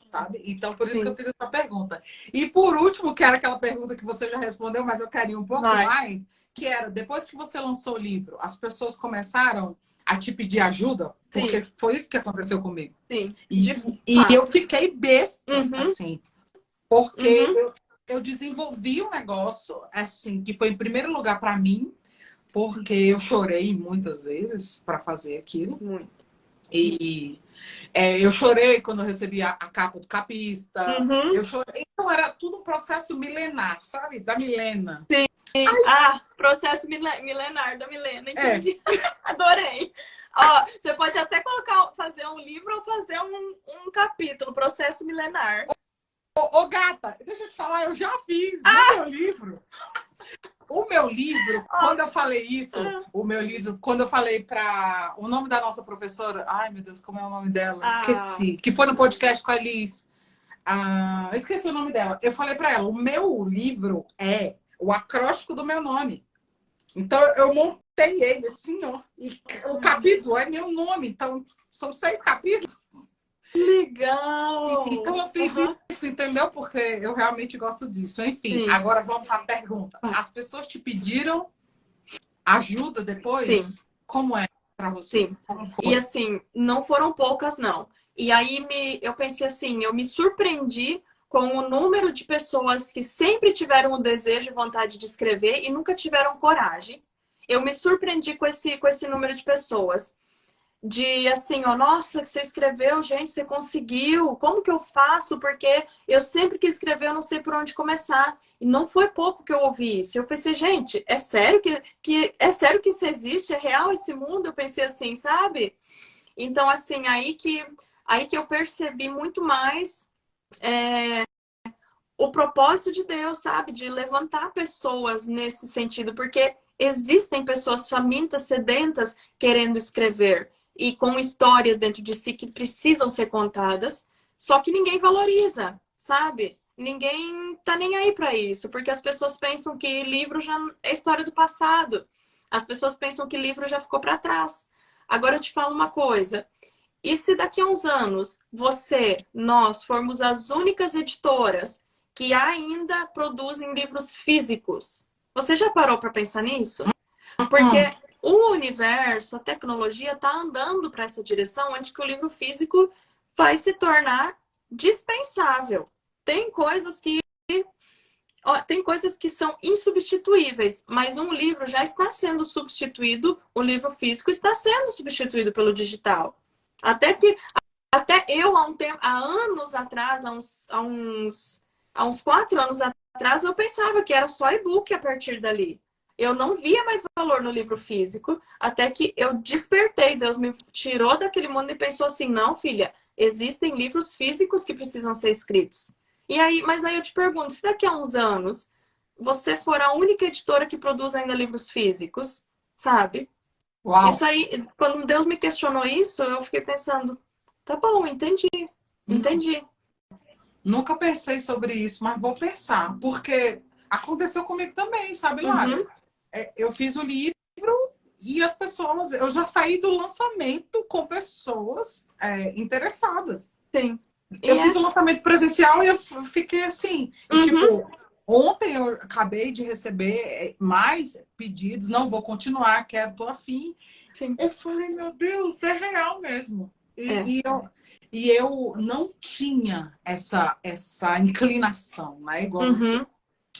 sabe? Então, por isso que eu sim. fiz essa pergunta. E por último, que era aquela pergunta que você já respondeu, mas eu queria um pouco Vai. mais, que era, depois que você lançou o livro, as pessoas começaram a te pedir ajuda? Porque Sim, foi isso que aconteceu comigo. sim. E, De e eu fato. fiquei besta, Uhum, assim, porque uhum. eu desenvolvi um negócio, assim, que foi em primeiro lugar para mim, porque eu chorei muitas vezes para fazer aquilo. Muito. E eu chorei quando eu recebi a capa do capista. Uhum. Eu chorei. Então era tudo um processo milenar, sabe? Da Milena. Ah, processo milenar da Milena, É. entendi. Adorei. Ó, você pode até colocar, fazer um livro ou fazer um capítulo, processo milenar. Ô, gata, deixa eu te falar, eu já fiz no meu livro. O meu livro, quando eu falei isso, o meu livro, quando eu falei para o nome da nossa professora, ai meu Deus, como é o nome dela? Ah, Esqueci. Que foi no podcast com a Liz. Ah, eu esqueci o nome dela. Eu falei para ela, o meu livro é o acróstico do meu nome. Então eu montei ele assim, ó. E o capítulo é meu nome. Então são 6 capítulos. Então legal! eu fiz Uhum. isso, entendeu? Porque eu realmente gosto disso. Enfim, Sim, agora vamos para a pergunta. As pessoas te pediram ajuda sim, depois? Como é para você? sim. Como E foi? assim, não foram poucas, não. E aí eu pensei assim, eu me surpreendi com o número de pessoas que sempre tiveram o desejo e vontade de escrever e nunca tiveram coragem. Eu me surpreendi com esse número de pessoas. De assim, ó, nossa, que você escreveu, gente, você conseguiu, como que eu faço? Porque eu sempre que escrever, eu não sei por onde começar. E não foi pouco que eu ouvi isso. Eu pensei, gente, é sério é sério que isso existe? É real esse mundo? Eu pensei assim, sabe? Então, assim, aí que eu percebi muito mais o propósito de Deus, sabe? De levantar pessoas nesse sentido, porque existem pessoas famintas, sedentas, querendo escrever e com histórias dentro de si que precisam ser contadas, só que ninguém valoriza, sabe? Ninguém tá nem aí para isso, porque as pessoas pensam que livro já é história do passado. As pessoas pensam que livro já ficou para trás. Agora eu te falo uma coisa. E se daqui a uns anos nós formos as únicas editoras que ainda produzem livros físicos? Você já parou para pensar nisso? Porque Hum, o universo, a tecnologia está andando para essa direção onde que o livro físico vai se tornar dispensável. Tem coisas que tem coisas que são insubstituíveis, mas um livro já está sendo substituído, o livro físico está sendo substituído pelo digital. Até que até eu, há anos atrás, há uns 4 anos atrás, eu pensava que era só e-book a partir dali. Eu não via mais valor no livro físico, até que eu despertei. Deus me tirou daquele mundo e pensou assim: não, filha, existem livros físicos que precisam ser escritos. E aí, mas aí eu te pergunto: se daqui a uns anos você for a única editora que produz ainda livros físicos, sabe? uau. Isso aí, quando Deus me questionou isso, eu fiquei pensando, tá bom, entendi, Nu- entendi. Nunca pensei sobre isso, mas vou pensar. Porque aconteceu comigo também, sabe, Lara? Uhum, Eu fiz o livro e as pessoas... Eu já saí do lançamento com pessoas interessadas. sim. E Eu fiz é. o lançamento presencial e eu fiquei assim. E, Uhum, tipo, ontem eu acabei de receber mais pedidos. Não vou continuar, quero, tô afim. sim. Eu falei, meu Deus, é real mesmo. É. E eu não tinha essa inclinação, né? Igual você. Uhum,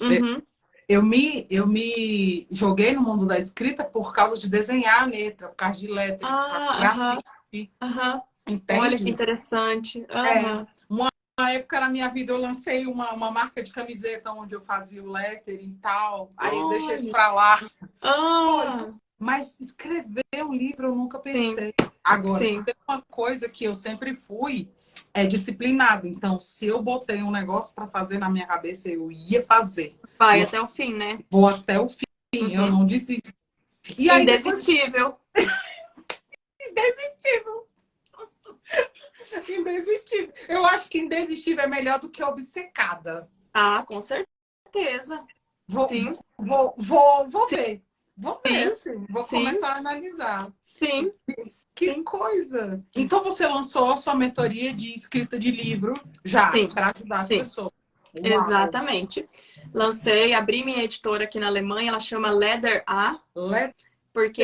uhum. Eu me joguei no mundo da escrita por causa de desenhar a letra, por causa de letra, por causa de Ah, aham, grafite, aham. Olha que entende? interessante. É. Aham. Uma época na minha vida eu lancei uma marca de camiseta onde eu fazia o lettering e tal. Aí eu deixei isso Olha. pra lá. Foi. Ah, Mas escrever um livro eu nunca sim, pensei. Agora, se sim. tem uma coisa que eu sempre fui, é disciplinado. Então, se eu botei um negócio para fazer na minha cabeça, eu ia fazer. Vai Eu até o fim, né? vou até o fim, eu Uhum. não desisto. E aí depois, Indesistível. indesistível, indesistível. Eu acho que indesistível é melhor do que obcecada. Ah, com certeza. Vou, Sim, vou ver. Vou ver, sim. Vou sim, começar a analisar. sim, Que sim, coisa! Então você lançou a sua mentoria de escrita de livro já, sim, para ajudar as sim, pessoas. Uau! exatamente. Lancei, abri minha editora aqui na Alemanha, ela chama Letter A, Letter. porque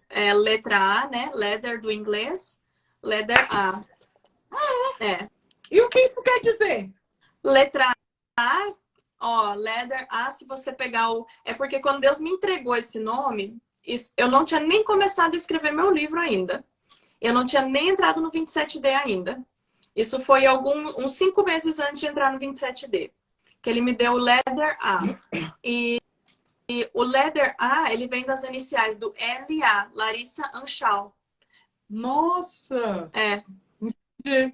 é letra A, né? Leather do inglês, Letter A. É. E o que isso quer dizer? Letra A, ó, Leather A, se você pegar o. É porque quando Deus me entregou esse nome, eu não tinha nem começado a escrever meu livro ainda. Eu não tinha nem entrado no 27D ainda. Isso foi uns 5 meses antes de entrar no 27D. Que ele me deu o Leather A. E o Leather A, ele vem das iniciais do LA, Larissa Anchal. Nossa! É, Eu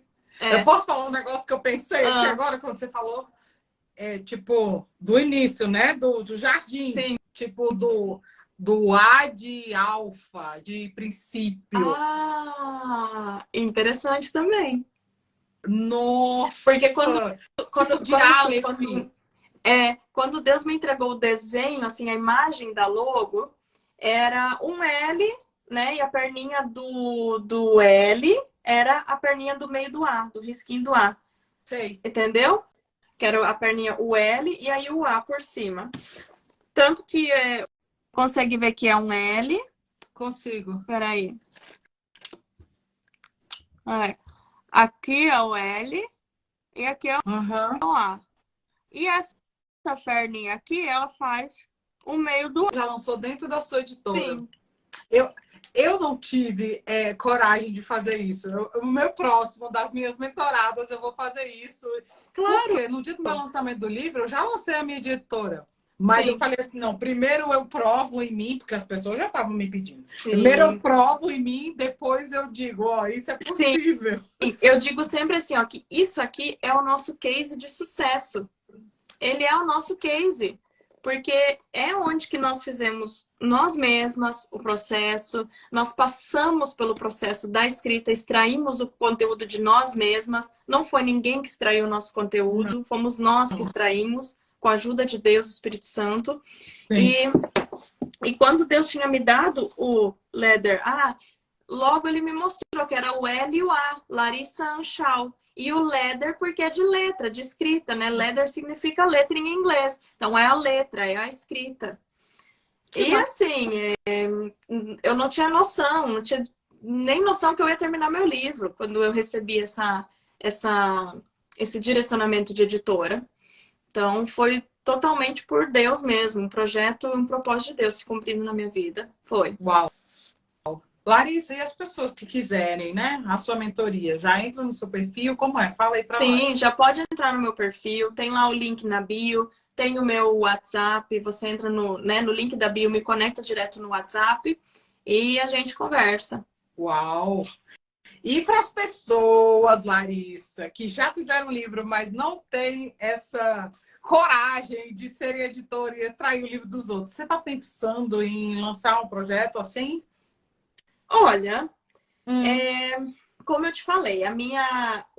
é. posso falar um negócio que eu pensei aqui Ah, agora, quando você falou? É tipo, do início, né? Do jardim. sim. Tipo, do A de alfa, de princípio. Ah, interessante também. Porque Nossa! Tipo, de quando assim, Aleph. quando Deus me entregou o desenho, assim, a imagem da logo, era um L, né? E a perninha do L era a perninha do meio do A, do risquinho do A. Sei. Entendeu? Que era a perninha, o L e aí o A por cima. Tanto que consegue ver que é um L. Consigo. Peraí. É. Aqui é o L e aqui é Aham. o A. E essa perninha aqui, ela faz o meio do A. Já lançou dentro da sua editora. Sim. Eu, eu não tive coragem de fazer isso. O meu próximo, das minhas mentoradas, eu vou fazer isso. Claro. Porque no dia do meu lançamento do livro, eu já lancei a minha editora. Mas eu Sim. falei assim, não, primeiro eu provo em mim, porque as pessoas já estavam me pedindo. Primeiro eu Sim. provo em mim, depois eu digo, ó, isso é Sim. possível. Eu digo sempre assim, ó, que isso aqui é o nosso case de sucesso. Ele é o nosso case, porque é onde que nós fizemos nós mesmas o processo, nós passamos pelo processo da escrita, extraímos o conteúdo de nós mesmas, não foi ninguém que extraiu o nosso Não. conteúdo, fomos nós que extraímos, com a ajuda de Deus, Espírito Santo. Sim. E quando Deus tinha me dado o Leather A, logo ele me mostrou que era o L e o A, Larissa Anchal. E o leather, porque é de letra, de escrita, né? Leather significa letra em inglês. Então é a letra, é a escrita. Que E assim, eu não tinha noção, não tinha nem noção que eu ia terminar meu livro quando eu recebi esse direcionamento de editora. Então foi totalmente por Deus mesmo, um projeto, um propósito de Deus se cumprindo na minha vida. Foi. Uau. Larissa, e as pessoas que quiserem, né? A sua mentoria, já entram no seu perfil? Como é? Fala aí para Sim, nós. já pode entrar no meu perfil, tem lá o link na bio, tem o meu WhatsApp, você entra no link da bio, me conecta direto no WhatsApp e a gente conversa. Uau! E para as pessoas, Larissa, que já fizeram livro, mas não tem essa coragem de ser editora e extrair o livro dos outros, você está pensando em lançar um projeto assim? Olha, Hum. como eu te falei,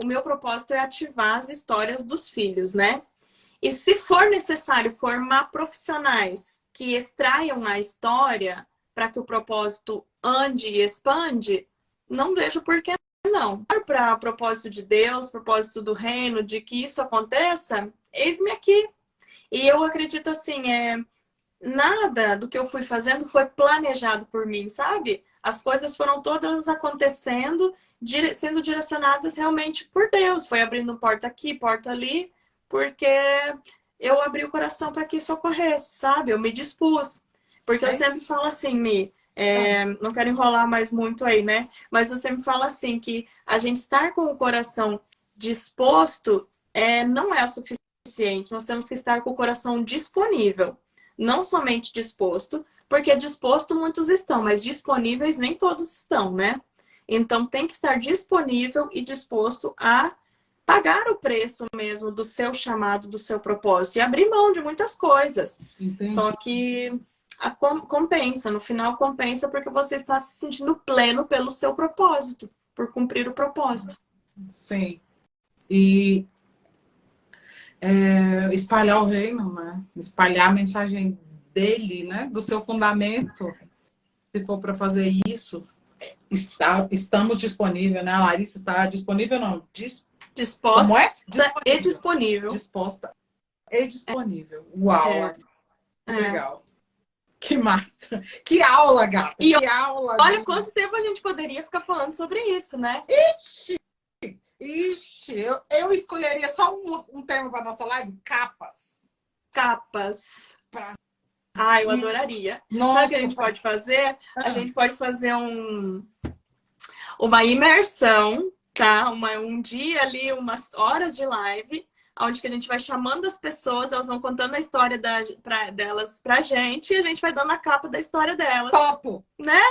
o meu propósito é ativar as histórias dos filhos, né? E se for necessário formar profissionais que extraiam a história para que o propósito ande e expande, não vejo por que não. Para propósito de Deus, propósito do reino, de que isso aconteça, eis-me aqui. E eu acredito assim, nada do que eu fui fazendo foi planejado por mim, sabe? As coisas foram todas acontecendo, sendo direcionadas realmente por Deus. Foi abrindo porta aqui, porta ali, porque eu abri o coração para que isso ocorresse, sabe? Eu me dispus. Porque eu É sempre falo assim, isso. não quero enrolar mais muito aí, né? Mas eu sempre falo assim, que a gente estar com o coração disposto não é o suficiente. Nós temos que estar com o coração disponível. Não somente disposto, porque disposto muitos estão, mas disponíveis nem todos estão, né? Então tem que estar disponível e disposto a pagar o preço mesmo do seu chamado, do seu propósito e abrir mão de muitas coisas. Entendi. Só que compensa, no final compensa porque você está se sentindo pleno pelo seu propósito, por cumprir o propósito. Sim. E espalhar o reino, né? Espalhar a mensagem dele, né? Do seu fundamento, se for para fazer isso, estamos disponíveis, né? A Larissa está disponível, não? Disposta Como é? e disponível. Disposta e disponível. Uau, É. Larissa, que legal. Que massa. Que aula, gata. E que aula. Olha quanto tempo a gente poderia ficar falando sobre isso, né? Ixi, eu escolheria só um tema para nossa live: capas. Capas. Pra... Eu adoraria. Nossa, sabe o que a gente pode fazer? A gente pode fazer uma imersão, tá? Um dia ali, umas horas de live, onde que a gente vai chamando as pessoas, elas vão contando a história delas pra gente e a gente vai dando a capa da história delas. Topo! Né?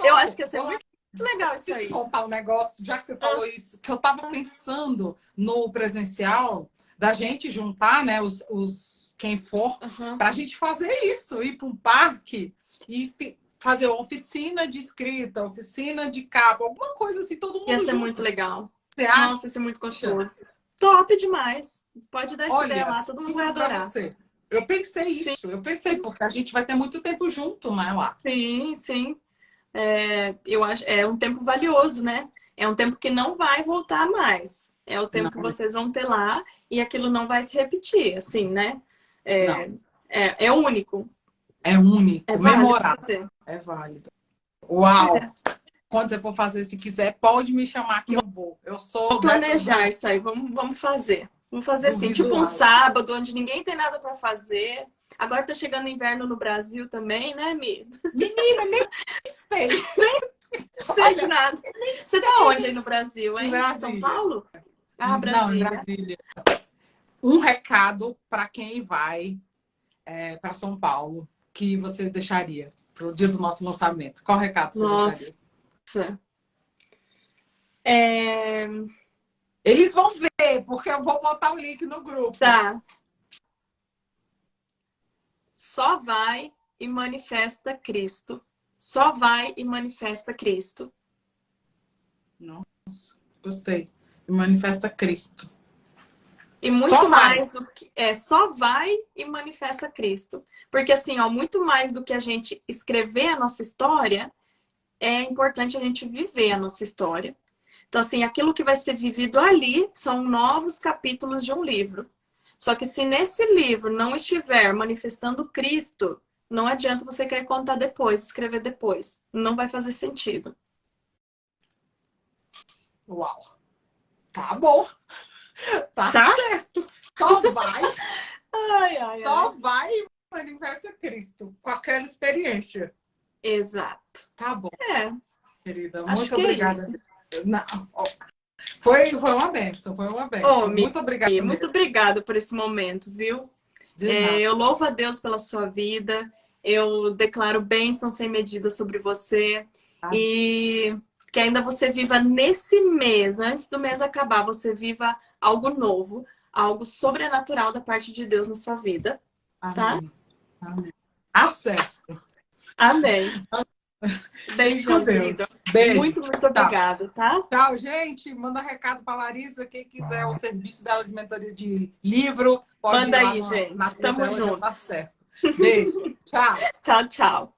Eu acho que ia ser muito legal isso aí. Vou contar um negócio, já que você falou isso, que eu tava pensando no presencial, da gente juntar, né, quem for, pra gente fazer isso, ir para um parque e fazer uma oficina de escrita, oficina de capa, alguma coisa assim, todo mundo Ia ser junto. muito legal. Você acha? Nossa, ia ser muito gostoso. Top demais. Pode dar essa ideia lá, todo mundo vai adorar. Eu pensei isso, porque a gente vai ter muito tempo junto, né, lá. Sim, sim. Eu acho, é um tempo valioso, né? É um tempo que não vai voltar mais. É o tempo que vocês vão ter lá e aquilo não vai se repetir, assim, né? É único. É único, é memorável. É válido. Uau! Quando você for fazer, se quiser, pode me chamar que eu vou. Eu sou. Vou planejar isso aí, vamos fazer. Vamos fazer assim, tipo um sábado, onde ninguém tem nada para fazer. Agora tá chegando inverno no Brasil também, né, Mi? Menina, nem sei. Sei de nada. Você tá onde aí no Brasil, hein? Em São Paulo? Brasília. Não, em Brasília. Um recado para quem vai para São Paulo que você deixaria para o dia do nosso lançamento. Qual recado você deixaria? Eles vão ver, porque eu vou botar o link no grupo. Tá. Só vai e manifesta Cristo. Só vai e manifesta Cristo. Nossa, gostei. E manifesta Cristo. E muito mais do que... só vai e manifesta Cristo. Porque assim, muito mais do que a gente escrever a nossa história, é importante a gente viver a nossa história. Então, assim, aquilo que vai ser vivido ali são novos capítulos de um livro. Só que se nesse livro não estiver manifestando Cristo, não adianta você querer contar depois, escrever depois. Não vai fazer sentido. Uau! Tá bom. Tá certo. Só vai. Só vai e manifesta Cristo. Com aquela experiência. Exato. Tá bom. Querida, Acho muito que obrigada. Não. Foi uma bênção, muito obrigada. Muito obrigada por esse momento, viu? Eu louvo a Deus pela sua vida. Eu declaro bênção sem medida sobre você. E que ainda você viva nesse mês, antes do mês acabar, você viva algo novo, algo sobrenatural da parte de Deus na sua vida. Amém. Tá? Amém. Acesso. Amém. Beijão, querida. Beijo. Muito obrigada, tá? Tchau, gente. Manda recado para Larissa. Quem quiser o serviço dela de mentoria de livro, pode manda ir lá aí, gente. na Tamo juntos. Tá certo. Beijo. Tchau. Tchau.